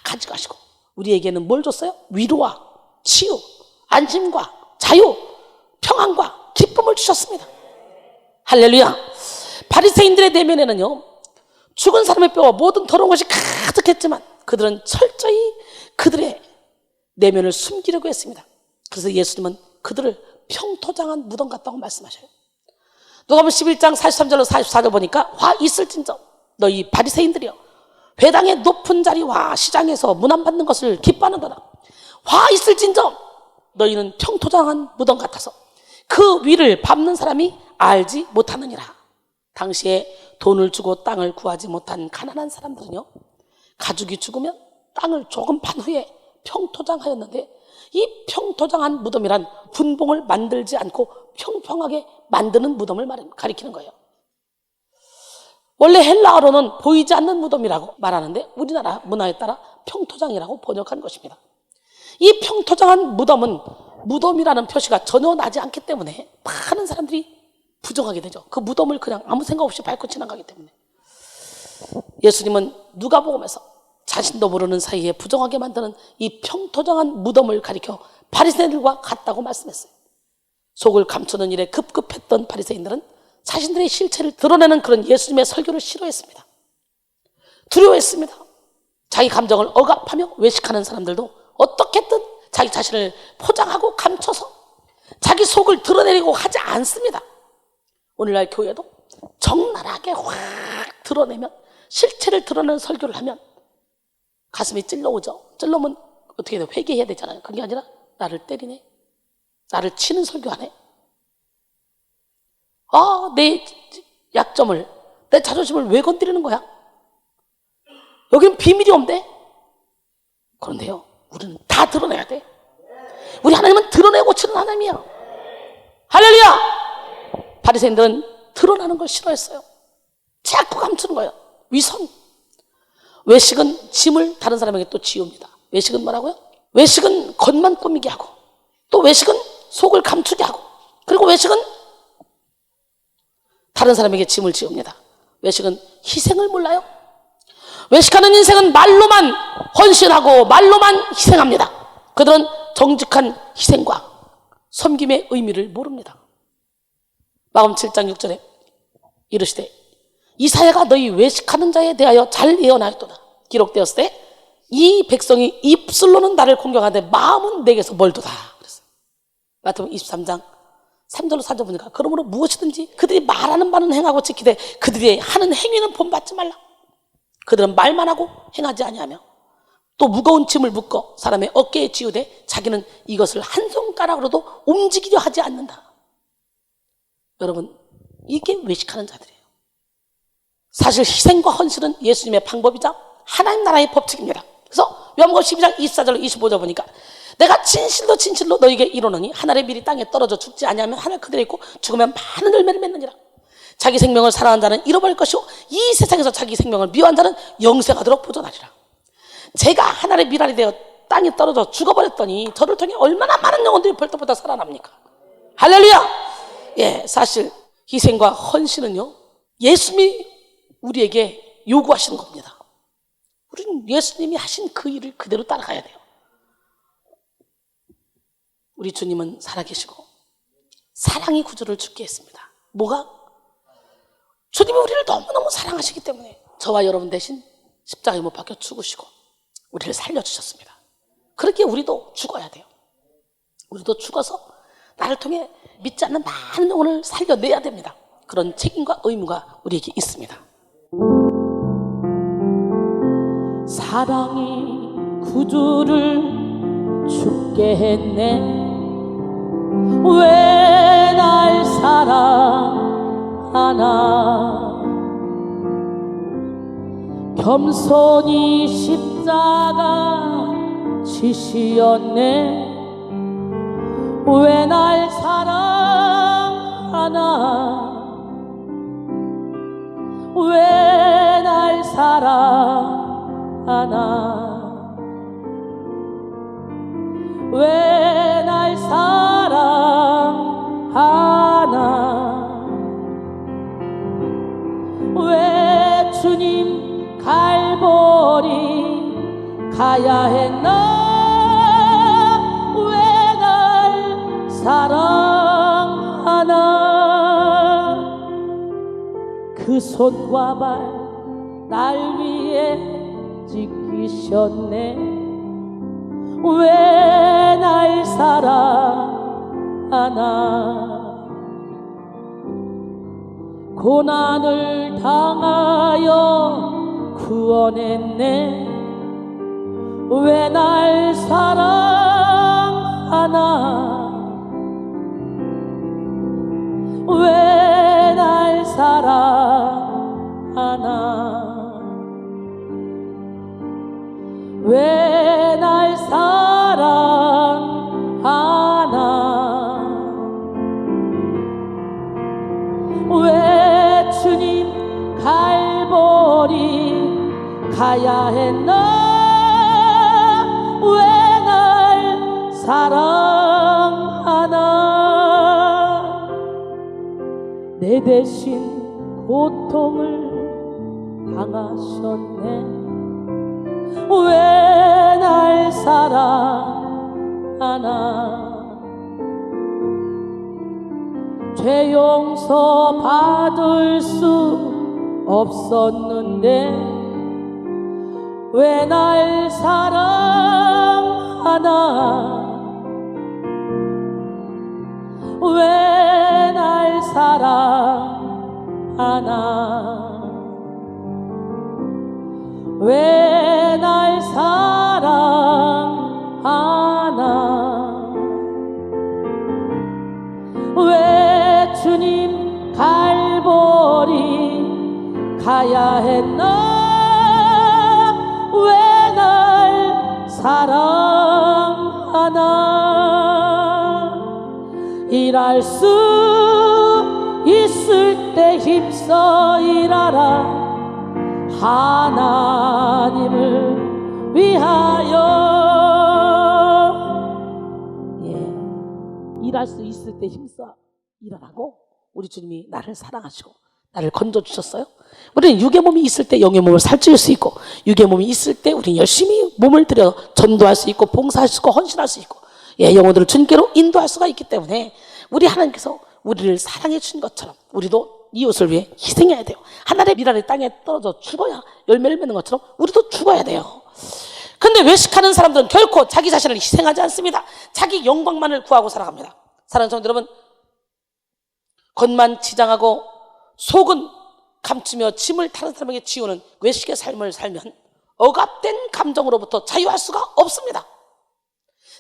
가져가시고 우리에게는 뭘 줬어요? 위로와 치유, 안심과 자유, 평안과 기쁨을 주셨습니다. 할렐루야. 바리새인들의 내면에는요, 죽은 사람의 뼈와 모든 더러운 것이 가득했지만 그들은 철저히 그들의 내면을 숨기려고 했습니다. 그래서 예수님은 그들을 평토장한 무덤 같다고 말씀하셔요. 누가복음 11장 43절로 44절 보니까 화 있을진저 너희 바리새인들이여 회당의 높은 자리와 시장에서 문안받는 것을 기뻐하는도다. 화 있을진저 너희는 평토장한 무덤 같아서 그 위를 밟는 사람이 알지 못하느니라. 당시에 돈을 주고 땅을 구하지 못한 가난한 사람들은요, 가족이 죽으면 땅을 조금 판 후에 평토장하였는데 이 평토장한 무덤이란 분봉을 만들지 않고 평평하게 만드는 무덤을 가리키는 거예요. 원래 헬라어로는 보이지 않는 무덤이라고 말하는데 우리나라 문화에 따라 평토장이라고 번역한 것입니다. 이 평토장한 무덤은 무덤이라는 표시가 전혀 나지 않기 때문에 많은 사람들이 부정하게 되죠. 그 무덤을 그냥 아무 생각 없이 밟고 지나가기 때문에. 예수님은 누가복음에서 자신도 모르는 사이에 부정하게 만드는 이 평토장한 무덤을 가리켜 바리새인들과 같다고 말씀했어요. 속을 감추는 일에 급급했던 바리새인들은 자신들의 실체를 드러내는 그런 예수님의 설교를 싫어했습니다. 두려워했습니다. 자기 감정을 억압하며 외식하는 사람들도 어떻게든 자기 자신을 포장하고 감춰서 자기 속을 드러내려고 하지 않습니다. 오늘날 교회도 적나라하게 확 드러내면, 실체를 드러내는 설교를 하면 가슴이 찔러오죠. 찔러오면 어떻게 해야 돼? 회개해야 되잖아요. 그게 아니라 나를 때리네, 나를 치는 설교하네, 내 약점을, 내 자존심을 왜 건드리는 거야? 여기는 비밀이 없대. 그런데요, 우리는 다 드러내야 돼. 우리 하나님은 드러내고 치는 하나님이야. 할렐루야. 바리새인들은 드러나는 걸 싫어했어요. 자꾸 감추는 거예요. 위선. 외식은 짐을 다른 사람에게 또 지웁니다. 외식은 뭐라고요? 외식은 겉만 꾸미게 하고, 또 외식은 속을 감추게 하고, 그리고 외식은 다른 사람에게 짐을 지웁니다. 외식은 희생을 몰라요. 외식하는 인생은 말로만 헌신하고 말로만 희생합니다. 그들은 정직한 희생과 섬김의 의미를 모릅니다. 마가복음 7장 6절에 이르시되 이사야가 너희 외식하는 자에 대하여 잘 예언하였도다. 기록되었을 때 이 백성이 입술로는 나를 공경하되 마음은 내게서 멀도다 그랬어요. 마태복음 23장 3절로 4절 보니까 그러므로 무엇이든지 그들이 말하는 바는 행하고 지키되 그들이 하는 행위는 본받지 말라. 그들은 말만 하고 행하지 아니하며 또 무거운 짐을 묶어 사람의 어깨에 지우되 자기는 이것을 한 손가락으로도 움직이려 하지 않는다. 여러분, 이게 외식하는 자들이에요. 사실 희생과 헌신은 예수님의 방법이자 하나님 나라의 법칙입니다. 그래서 요한복음 12장 24절로 25절 보니까 내가 진실로 진실로 너에게 이르노니 하늘의 밀이 땅에 떨어져 죽지 아니하면 하늘 그대로 있고 죽으면 많은 열매를 맺느니라. 자기 생명을 사랑하는 자는 잃어버릴 것이요 이 세상에서 자기 생명을 미워한 자는 영생하도록 보존하리라. 제가 하늘의 밀알이 되어 땅에 떨어져 죽어버렸더니 저를 통해 얼마나 많은 영혼들이 벌떡벌떡 살아납니까? 할렐루야. 예, 사실 희생과 헌신은요, 예수님이 우리에게 요구하시는 겁니다. 우리는 예수님이 하신 그 일을 그대로 따라가야 돼요. 우리 주님은 살아계시고 사랑의 구주를 죽게 했습니다. 뭐가? 주님이 우리를 너무너무 사랑하시기 때문에 저와 여러분 대신 십자가에 못 박혀 죽으시고 우리를 살려주셨습니다. 그렇게 우리도 죽어야 돼요. 우리도 죽어서 나를 통해 믿지 않는 많은 영혼을 살려내야 됩니다. 그런 책임과 의무가 우리에게 있습니다. 사랑이 구주를 죽게 했네. 왜 날 사랑하나. 겸손히 십자가 지시었네. 왜 날 사랑하나, 왜 날 사랑하나, 왜 날 사랑하나, 왜 주님 갈보리 가야 했나, 왜 날 사랑하나. 그 손과 발 날 위해 지키셨네. 왜 날 사랑하나. 고난을 당하여 구원했네. 왜 날 사랑하나, 왜 날 사랑하나, 왜 날 사랑하나, 왜 주님 갈보리 가야 했나, 왜 날 사랑하나. 내 대신 고통을 당하셨네. 왜 날 사랑하나. 죄 용서 받을 수 없었는데 왜 날 사랑하나, 왜 날 사랑하나, 왜 날 사랑하나, 왜 주님 갈보리 가야 했나, 왜 날 사랑하나. 일할 수 있을 때 힘써 일하라. 하나님을 위하여. 일할 수 있을 때 힘써 일하라고 우리 주님이 나를 사랑하시고 나를 건져주셨어요. 우리는 육의 몸이 있을 때 영의 몸을 살찌울 수 있고, 육의 몸이 있을 때 우리는 열심히 몸을 들여 전도할 수 있고, 봉사할 수 있고, 헌신할 수 있고, 영혼들을 주님께로 인도할 수가 있기 때문에 우리 하나님께서 우리를 사랑해 주신 것처럼 우리도 이웃을 위해 희생해야 돼요. 하늘의 미랄이 땅에 떨어져 죽어야 열매를 맺는 것처럼 우리도 죽어야 돼요. 근데 외식하는 사람들은 결코 자기 자신을 희생하지 않습니다. 자기 영광만을 구하고 살아갑니다. 사랑하는 성도 여러분, 겉만 지장하고 속은 감추며 짐을 다른 사람에게 지우는 외식의 삶을 살면 억압된 감정으로부터 자유할 수가 없습니다.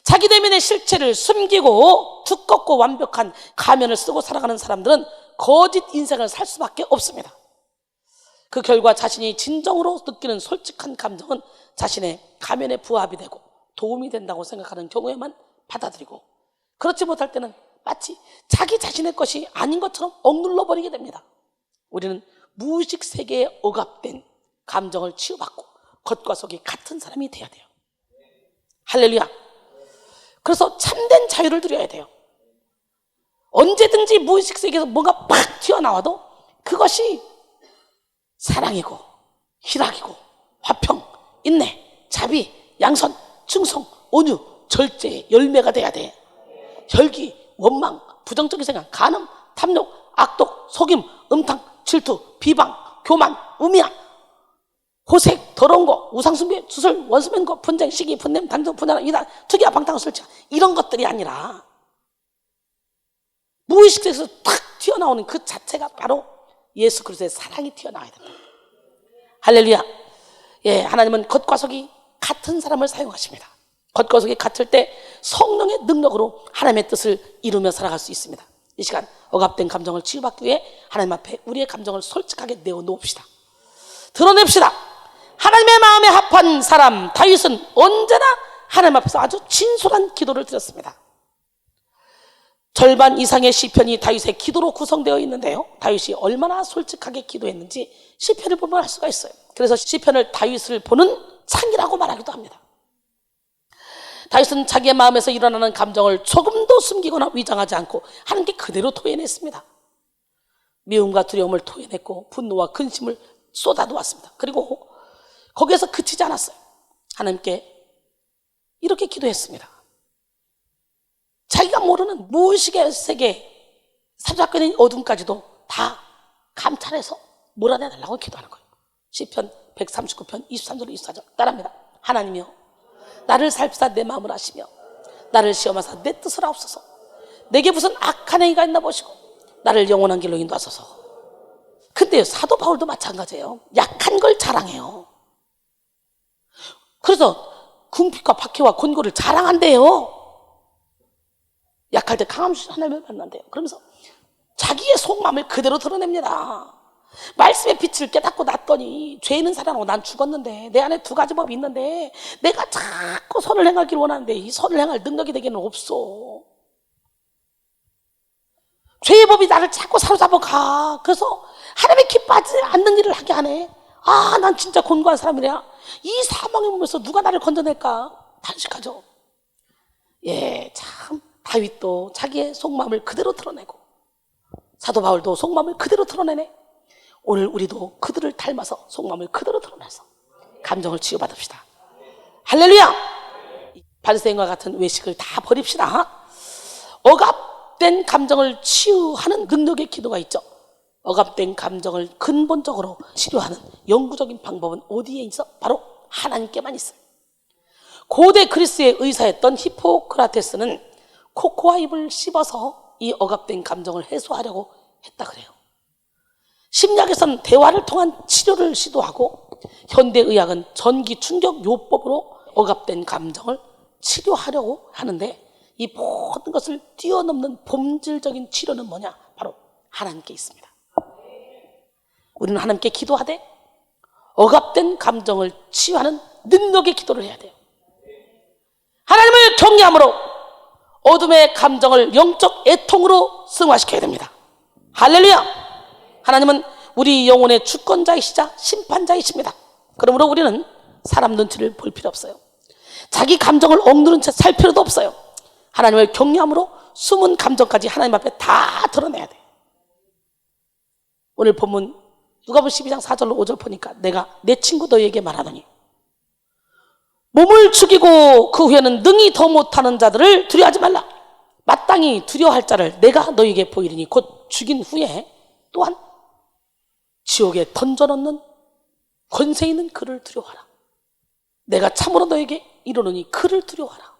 자기 내면의 실체를 숨기고 두껍고 완벽한 가면을 쓰고 살아가는 사람들은 거짓 인생을 살 수밖에 없습니다. 그 결과 자신이 진정으로 느끼는 솔직한 감정은 자신의 가면에 부합이 되고 도움이 된다고 생각하는 경우에만 받아들이고, 그렇지 못할 때는 마치 자기 자신의 것이 아닌 것처럼 억눌러 버리게 됩니다. 우리는 무의식 세계에 억압된 감정을 치유받고 겉과 속이 같은 사람이 되어야 돼요. 할렐루야. 그래서 참된 자유를 누려야 돼요. 언제든지 무의식 세계에서 뭔가 팍 튀어나와도 그것이 사랑이고 희락이고 화평, 인내, 자비, 양선, 충성, 온유, 절제의 열매가 돼야 돼. 혈기, 원망, 부정적인 생각, 간음, 탐욕, 악독, 속임, 음탕, 질투, 비방, 교만, 우미야, 호색, 더러운 거, 우상숭배, 수술, 원수면거, 분쟁, 시기, 분냄, 단정, 분할, 이단, 투기야, 방탕, 술취, 이런 것들이 아니라 무의식에서 탁 튀어나오는 그 자체가 바로 예수 그리스도의 사랑이 튀어나와야 된다. 할렐루야. 하나님은 겉과 속이 같은 사람을 사용하십니다. 겉과 속이 같을 때 성령의 능력으로 하나님의 뜻을 이루며 살아갈 수 있습니다. 이 시간 억압된 감정을 치유받기 위해 하나님 앞에 우리의 감정을 솔직하게 내어놓읍시다. 드러냅시다. 하나님의 마음에 합한 사람 다윗은 언제나 하나님 앞에서 아주 진솔한 기도를 드렸습니다. 절반 이상의 시편이 다윗의 기도로 구성되어 있는데요, 다윗이 얼마나 솔직하게 기도했는지 시편을 보면 알 수가 있어요. 그래서 시편을 다윗을 보는 창이라고 말하기도 합니다. 다윗은 자기의 마음에서 일어나는 감정을 조금도 숨기거나 위장하지 않고 하나님께 그대로 토해냈습니다. 미움과 두려움을 토해냈고 분노와 근심을 쏟아놓았습니다. 그리고 거기에서 그치지 않았어요. 하나님께 이렇게 기도했습니다. 자기가 모르는 무의식의 세계, 사자권의 어둠까지도 다 감찰해서 몰아내달라고 기도하는 거예요. 시편 139편 23절 24절 따라합니다. 하나님이여, 나를 살피사 내 마음을 아시며 나를 시험하사 내 뜻을 아옵소서. 내게 무슨 악한 행위가 있나 보시고 나를 영원한 길로 인도하소서. 근데 사도 바울도 마찬가지예요. 약한 걸 자랑해요. 그래서 궁핍과 박해와 곤고를 자랑한대요. 약할 때 강함 주신 하나님을 만난대요. 그러면서 자기의 속마음을 그대로 드러냅니다. 말씀의 빛을 깨닫고 났더니 죄인은 살아나고 난 죽었는데 내 안에 두 가지 법이 있는데 내가 자꾸 선을 행하기를 원하는데 이 선을 행할 능력이 내게는 없어. 죄의 법이 나를 자꾸 사로잡아 가. 그래서 하나님의 기뻐하지 않는 일을 하게 하네. 아, 난 진짜 곤고한 사람이랴. 이 사망의 몸에서 누가 나를 건져낼까 탄식하죠. 예, 참 다윗도 자기의 속마음을 그대로 드러내고 사도 바울도 속마음을 그대로 드러내네. 오늘 우리도 그들을 닮아서 속마음을 그대로 드러내서 감정을 치유받읍시다. 할렐루야. 바리새인과 같은 외식을 다 버립시다. 억압된 감정을 치유하는 능력의 기도가 있죠. 억압된 감정을 근본적으로 치료하는 영구적인 방법은 어디에 있어? 바로 하나님께만 있어요. 고대 그리스의 의사였던 히포크라테스는 코코아 잎을 씹어서 이 억압된 감정을 해소하려고 했다 그래요. 심리학에서는 대화를 통한 치료를 시도하고 현대의학은 전기 충격 요법으로 억압된 감정을 치료하려고 하는데 이 모든 것을 뛰어넘는 본질적인 치료는 뭐냐? 바로 하나님께 있습니다. 우리는 하나님께 기도하되 억압된 감정을 치유하는 능력의 기도를 해야 돼요. 하나님을 경외함으로 어둠의 감정을 영적 애통으로 승화시켜야 됩니다. 할렐루야. 하나님은 우리 영혼의 주권자이시자 심판자이십니다. 그러므로 우리는 사람 눈치를 볼 필요 없어요. 자기 감정을 억누른 채 살 필요도 없어요. 하나님을 경외함으로 숨은 감정까지 하나님 앞에 다 드러내야 돼. 오늘 본문 누가복음 12장 4절로 5절 보니까 내가 내 친구 너희에게 말하노니 몸을 죽이고 그 후에는 능히 더 못하는 자들을 두려워하지 말라. 마땅히 두려워할 자를 내가 너희에게 보이리니 곧 죽인 후에 또한 지옥에 던져넣는 권세 있는 그를 두려워하라. 내가 참으로 너에게 이르노니 그를 두려워하라.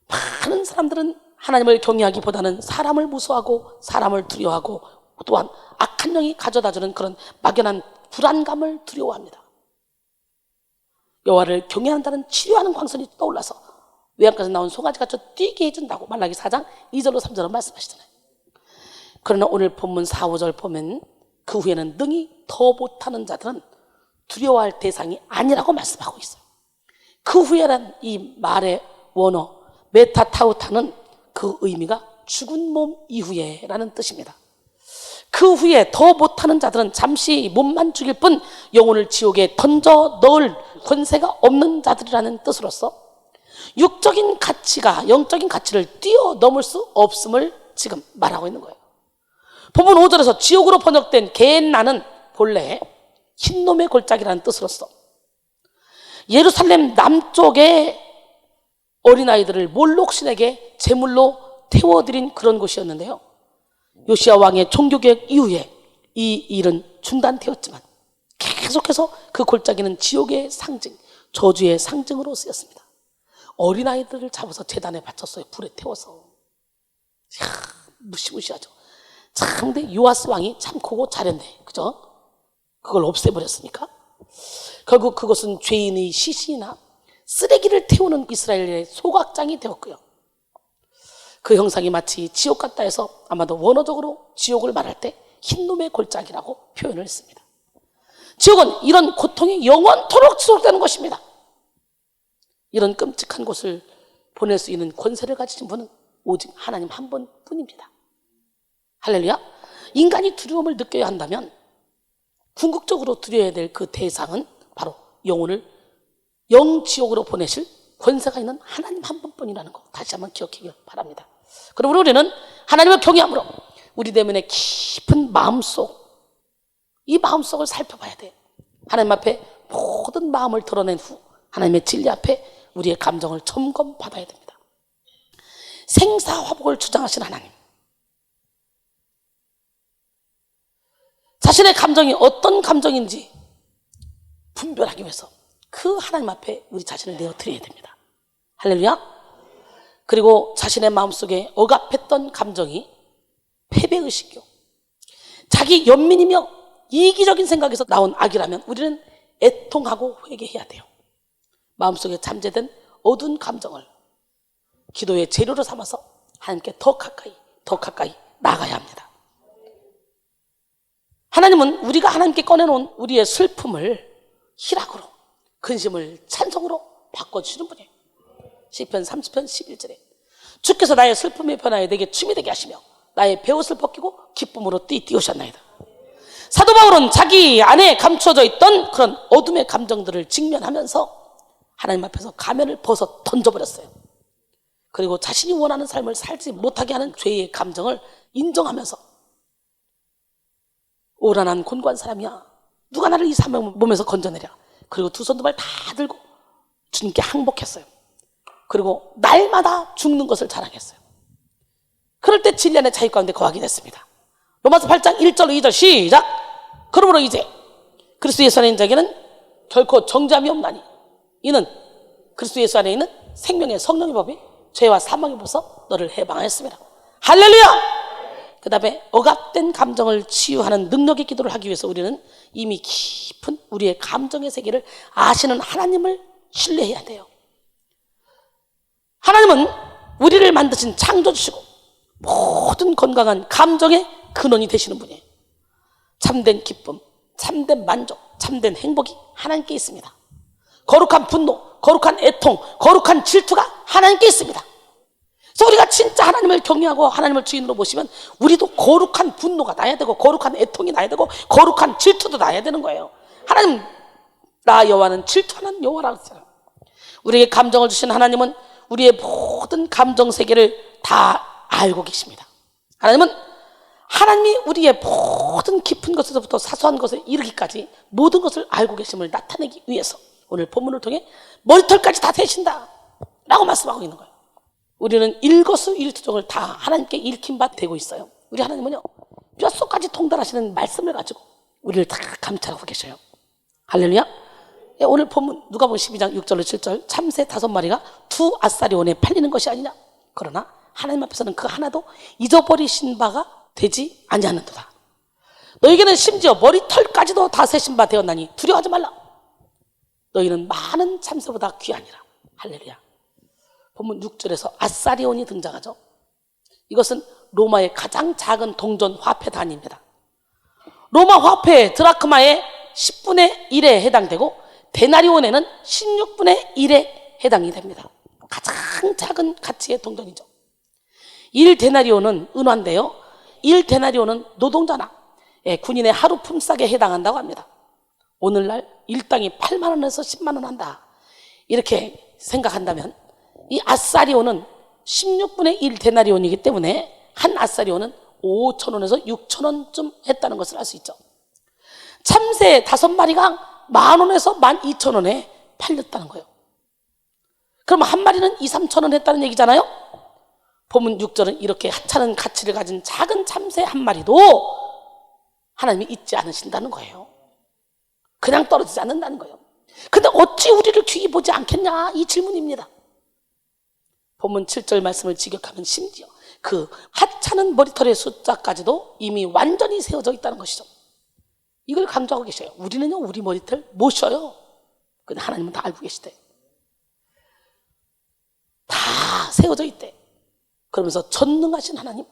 많은 사람들은 하나님을 경외하기보다는 사람을 무서워하고 사람을 두려워하고 또한 악한 영이 가져다주는 그런 막연한 불안감을 두려워합니다. 여호와를 경외한다는 치료하는 광선이 떠올라서 외양간에서 나온 송아지같이 뛰게 해준다고 말라기 4장 2절로 3절로 말씀하시잖아요. 그러나 오늘 본문 4, 5절 보면 그 후에는 능히 더 못하는 자들은 두려워할 대상이 아니라고 말씀하고 있어요. 그 후에란 이 말의 원어 메타타우타는 그 의미가 죽은 몸 이후에 라는 뜻입니다. 그 후에 더 못하는 자들은 잠시 몸만 죽일 뿐 영혼을 지옥에 던져 넣을 권세가 없는 자들이라는 뜻으로서 육적인 가치가 영적인 가치를 뛰어넘을 수 없음을 지금 말하고 있는 거예요. 본문 5절에서 지옥으로 번역된 겟나는 본래 흰놈의 골짜기라는 뜻으로서 예루살렘 남쪽의 어린아이들을 몰록신에게 제물로 태워드린 그런 곳이었는데요. 요시야 왕의 종교개혁 이후에 이 일은 중단되었지만 계속해서 그 골짜기는 지옥의 상징, 저주의 상징으로 쓰였습니다. 어린아이들을 잡아서 제단에 바쳤어요. 불에 태워서. 이야, 무시무시하죠. 참, 근데 요아스 왕이 참 그거 잘했네. 그죠? 그걸 없애버렸으니까. 결국 그것은 죄인의 시신이나 쓰레기를 태우는 이스라엘의 소각장이 되었고요. 그 형상이 마치 지옥 같다 해서 아마도 원어적으로 지옥을 말할 때 흰놈의 골짜기라고 표현을 했습니다. 지옥은 이런 고통이 영원토록 지속되는 것입니다. 이런 끔찍한 곳을 보낼 수 있는 권세를 가지신 분은 오직 하나님 한 분뿐입니다. 할렐루야. 인간이 두려움을 느껴야 한다면 궁극적으로 두려워야 될 그 대상은 바로 영혼을 영지옥으로 보내실 권세가 있는 하나님 한 분뿐이라는 거 다시 한번 기억하길 바랍니다. 그러므로 우리는 하나님을 경외함으로 우리 내면의 깊은 마음속, 이 마음속을 살펴봐야 돼. 하나님 앞에 모든 마음을 드러낸 후 하나님의 진리 앞에 우리의 감정을 점검받아야 됩니다. 생사화복을 주장하신 하나님, 자신의 감정이 어떤 감정인지 분별하기 위해서 그 하나님 앞에 우리 자신을 내어드려야 됩니다. 할렐루야. 그리고 자신의 마음속에 억압했던 감정이 패배의식이요, 자기 연민이며 이기적인 생각에서 나온 악이라면 우리는 애통하고 회개해야 돼요. 마음속에 잠재된 어두운 감정을 기도의 재료로 삼아서 하나님께 더 가까이 나아가야 합니다. 하나님은 우리가 하나님께 꺼내놓은 우리의 슬픔을 희락으로, 근심을 찬송으로 바꿔주시는 분이에요. 시편 30편 11절에 주께서 나의 슬픔의 변화에 내게 춤이 되게 하시며 나의 베옷을 벗기고 기쁨으로 띄우셨나이다. 사도 바울은 자기 안에 감추어져 있던 그런 어둠의 감정들을 직면하면서 하나님 앞에서 가면을 벗어 던져버렸어요. 그리고 자신이 원하는 삶을 살지 못하게 하는 죄의 감정을 인정하면서 오란한 곤고한 사람이야, 누가 나를 이 사명 몸에서 건져내랴. 그리고 두 손 두 발 다 들고 주님께 항복했어요. 그리고 날마다 죽는 것을 자랑했어요. 그럴 때 진리 안의 자유 가운데 거하게 됐습니다. 로마서 8장 1절 2절 시작. 그러므로 이제 그리스도 예수 안에 있는 자에게는 결코 정죄함이 없나니 이는 그리스도 예수 안에 있는 생명의 성령의 법이 죄와 사망의 법에서 너를 해방하였습니다. 할렐루야. 그 다음에 억압된 감정을 치유하는 능력의 기도를 하기 위해서 우리는 이미 깊은 우리의 감정의 세계를 아시는 하나님을 신뢰해야 돼요. 하나님은 우리를 만드신 창조주시고 모든 건강한 감정의 근원이 되시는 분이에요. 참된 기쁨, 참된 만족, 참된 행복이 하나님께 있습니다. 거룩한 분노, 거룩한 애통, 거룩한 질투가 하나님께 있습니다. 그래서 우리가 진짜 하나님을 경외하고 하나님을 주인으로 모시면 우리도 거룩한 분노가 나야 되고 거룩한 애통이 나야 되고 거룩한 질투도 나야 되는 거예요. 하나님, 나 여호와는 질투하는 여호와라고 했어요. 우리에게 감정을 주신 하나님은 우리의 모든 감정 세계를 다 알고 계십니다. 하나님이 우리의 모든 깊은 것에서부터 사소한 것에 이르기까지 모든 것을 알고 계심을 나타내기 위해서 오늘 본문을 통해 머리털까지 다 되신다 라고 말씀하고 있는 거예요. 우리는 일거수일투족을 다 하나님께 읽힌 바 되고 있어요. 우리 하나님은요, 뼛속까지 통달하시는 말씀을 가지고 우리를 다 감찰하고 계셔요. 할렐루야. 오늘 본문 누가복음 12장 6절로 7절 참새 5마리가 두 아사리온에 팔리는 것이 아니냐. 그러나 하나님 앞에서는 그 하나도 잊어버리신 바가 되지 아니하는도다. 너에게는 심지어 머리털까지도 다 세신 바 되었나니 두려워하지 말라. 너희는 많은 참새보다 귀하니라. 할렐루야. 본문 6절에서 아사리온이 등장하죠. 이것은 로마의 가장 작은 동전 화폐 단위입니다. 로마 화폐 드라크마의 10분의 1에 해당되고 데나리온에는 16분의 1에 해당이 됩니다. 가장 작은 가치의 동전이죠. 1데나리온은 은화인데요, 1데나리온은 노동자나 군인의 하루 품삯에 해당한다고 합니다. 오늘날 일당이 8만 원에서 10만 원 한다 이렇게 생각한다면 이 아사리온은 16분의 1데나리온이기 때문에 한 아사리온은 5천 원에서 6천 원쯤 했다는 것을 알 수 있죠. 참새 5마리가 10,000원에서 12,000원에 팔렸다는 거예요. 그럼 한 마리는 2, 3천 원 했다는 얘기잖아요. 본문 6절은 이렇게 하찮은 가치를 가진 작은 참새 한 마리도 하나님이 잊지 않으신다는 거예요. 그냥 떨어지지 않는다는 거예요. 근데 어찌 우리를 귀히 보지 않겠냐, 이 질문입니다. 본문 7절 말씀을 직역하면 심지어 그 하찮은 머리털의 숫자까지도 이미 완전히 세워져 있다는 것이죠. 이걸 강조하고 계셔요. 우리는요, 우리 머리털 못 쉬어요. 근데 하나님은 다 알고 계시대. 다 세워져 있대. 그러면서 전능하신 하나님,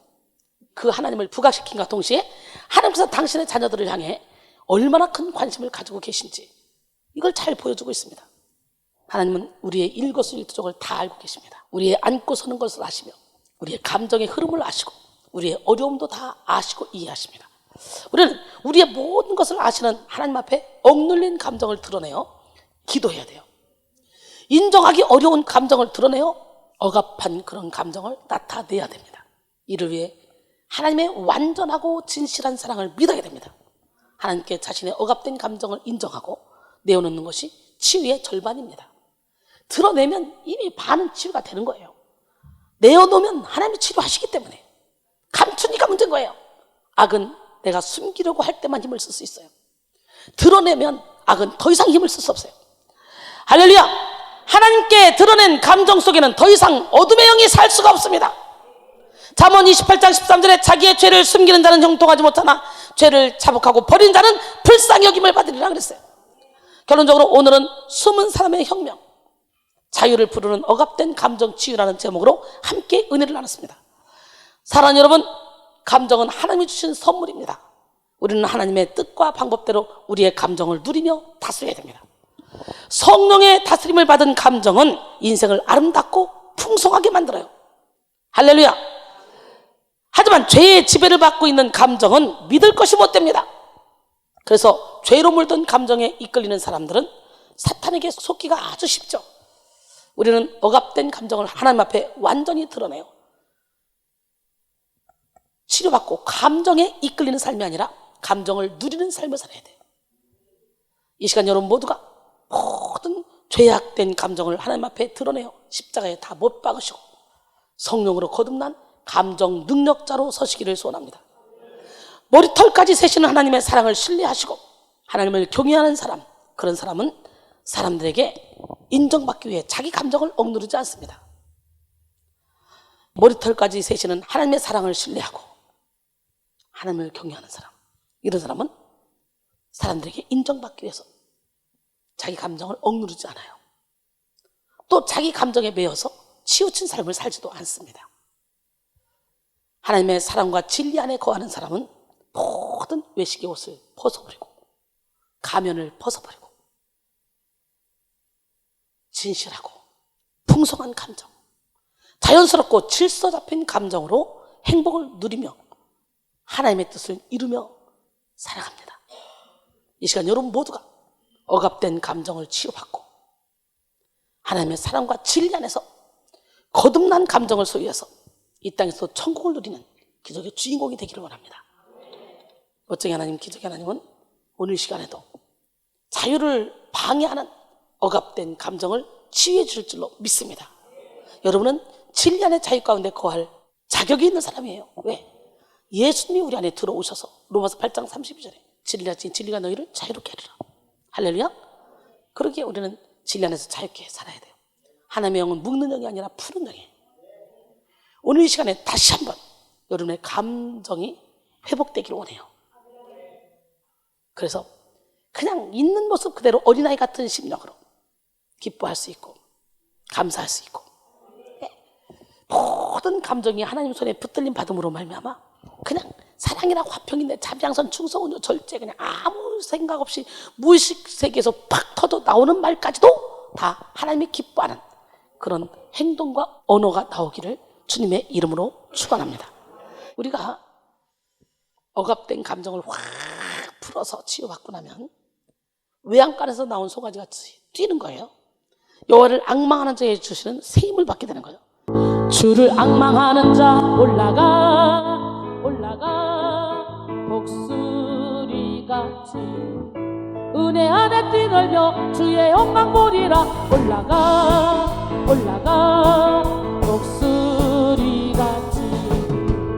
그 하나님을 부각시킨과 동시에 하나님께서 당신의 자녀들을 향해 얼마나 큰 관심을 가지고 계신지 이걸 잘 보여주고 있습니다. 하나님은 우리의 일거수일투족을 다 알고 계십니다. 우리의 앉고 서는 것을 아시며 우리의 감정의 흐름을 아시고 우리의 어려움도 다 아시고 이해하십니다. 우리는 우리의 모든 것을 아시는 하나님 앞에 억눌린 감정을 드러내어 기도해야 돼요. 인정하기 어려운 감정을 드러내어 억압한 그런 감정을 나타내야 됩니다. 이를 위해 하나님의 완전하고 진실한 사랑을 믿어야 됩니다. 하나님께 자신의 억압된 감정을 인정하고 내어놓는 것이 치유의 절반입니다. 드러내면 이미 반은 치유가 되는 거예요. 내어놓으면 하나님이 치료하시기 때문에. 감추니까 문제인 거예요. 악은 내가 숨기려고 할 때만 힘을 쓸 수 있어요. 드러내면 악은 더 이상 힘을 쓸 수 없어요. 할렐루야! 하나님께 드러낸 감정 속에는 더 이상 어둠의 영이 살 수가 없습니다. 잠언 28장 13절에 자기의 죄를 숨기는 자는 형통하지 못하나 죄를 자복하고 버린 자는 불쌍히 여김을 받으리라 그랬어요. 결론적으로 오늘은 숨은 사람의 혁명, 자유를 부르는 억압된 감정 치유라는 제목으로 함께 은혜를 나눴습니다. 사랑하는 여러분, 감정은 하나님이 주신 선물입니다. 우리는 하나님의 뜻과 방법대로 우리의 감정을 누리며 다스려야 됩니다. 성령의 다스림을 받은 감정은 인생을 아름답고 풍성하게 만들어요. 할렐루야! 하지만 죄의 지배를 받고 있는 감정은 믿을 것이 못 됩니다. 그래서 죄로 물든 감정에 이끌리는 사람들은 사탄에게 속기가 아주 쉽죠. 우리는 억압된 감정을 하나님 앞에 완전히 드러내요. 치료받고 감정에 이끌리는 삶이 아니라 감정을 누리는 삶을 살아야 돼요. 이 시간 여러분 모두가 모든 죄악된 감정을 하나님 앞에 드러내어 십자가에 다 못 박으시고 성령으로 거듭난 감정 능력자로 서시기를 소원합니다. 머리털까지 세시는 하나님의 사랑을 신뢰하시고 하나님을 경외하는 사람, 그런 사람은 사람들에게 인정받기 위해 자기 감정을 억누르지 않습니다. 머리털까지 세시는 하나님의 사랑을 신뢰하고 하나님을 경외하는 사람, 이런 사람은 사람들에게 인정받기 위해서 자기 감정을 억누르지 않아요. 또 자기 감정에 매여서 치우친 삶을 살지도 않습니다. 하나님의 사랑과 진리 안에 거하는 사람은 모든 외식의 옷을 벗어버리고 가면을 벗어버리고 진실하고 풍성한 감정, 자연스럽고 질서 잡힌 감정으로 행복을 누리며 하나님의 뜻을 이루며 살아갑니다. 이 시간 여러분 모두가 억압된 감정을 치유받고 하나님의 사랑과 진리 안에서 거듭난 감정을 소유해서 이 땅에서 천국을 누리는 기적의 주인공이 되기를 원합니다. 멋쟁이 하나님, 기적의 하나님은 오늘 시간에도 자유를 방해하는 억압된 감정을 치유해 줄 줄로 믿습니다. 여러분은 진리 안의 자유 가운데 거할 자격이 있는 사람이에요. 왜? 예수님이 우리 안에 들어오셔서 로마서 8장 32절에 진리가 너희를 자유롭게 하리라. 할렐루야. 그러기에 우리는 진리 안에서 자유롭게 살아야 돼요. 하나님의 영은 묶는 영이 아니라 푸는 영이에요. 오늘 이 시간에 다시 한번 여러분의 감정이 회복되기를 원해요. 그래서 그냥 있는 모습 그대로 어린아이 같은 심령으로 기뻐할 수 있고 감사할 수 있고 모든 감정이 하나님 손에 붙들림 받음으로 말미암아 그냥 사랑이나 화평인데 자비양선 충성은요 절제 그냥 아무 생각 없이 무의식 세계에서 팍 터져 나오는 말까지도 다 하나님이 기뻐하는 그런 행동과 언어가 나오기를 주님의 이름으로 축원합니다. 우리가 억압된 감정을 확 풀어서 치유받고 나면 외양간에서 나온 송아지같이 뛰는 거예요. 여호와를 앙망하는 자에게 주시는 새 힘을 받게 되는 거예요. 주를 앙망하는 자 올라가 독수리같이 은혜 안에 뛰놀며 주의 영광 보리라. 올라가 독수리같이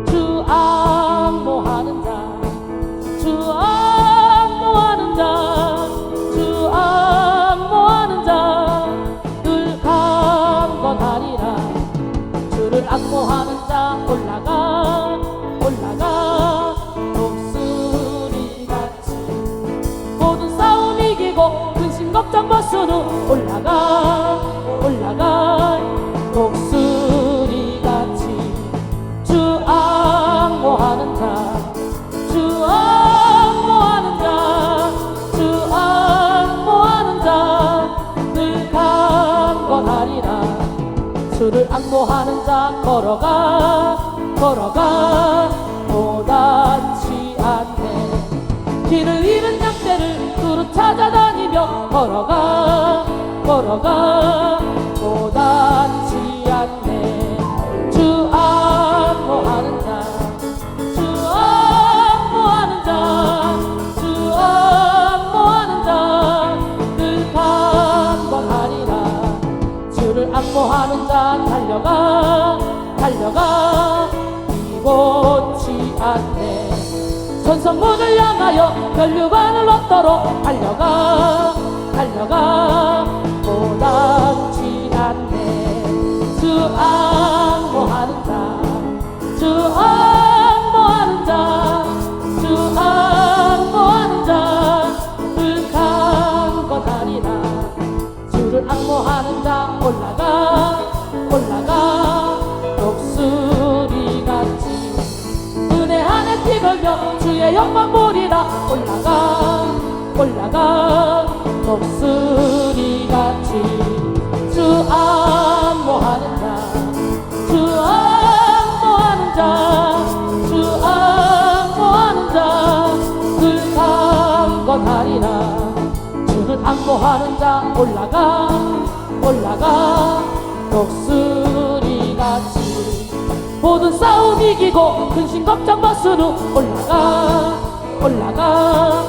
주 앙모하는 자, 주 앙모하는 자, 주 앙모하는 자 늘 강건하리라. 주를 앙모하는 자 올라가 독수리같이 모든 싸움 이기고 근심 걱정 벗은 후 올라가 독수리같이 주 앙모하는 자, 주 앙모하는 자 악모하는 자 걸어가 고단치 않네. 길을 잃은 양떼를 두루 찾아다니며 걸어가 고단치 않네. 주 악모하는 자 악모하는 자 달려가 이곳지 않네. 천성문을 향하여 멸류관을 얻도록 달려가 고단치 않네. 주 악모하는 자 불칸 거다리라. 주를 악모하는 자 올라가 독수리같이 은혜 안에 피 걸며 주의 영광 보리라. 올라가 독수리같이 주 악모하는 자 불칸 거다리라. 주를 악모하는 자 올라가 독수리같이 모든 싸움 이기고 근심 걱정 벗은 후 올라가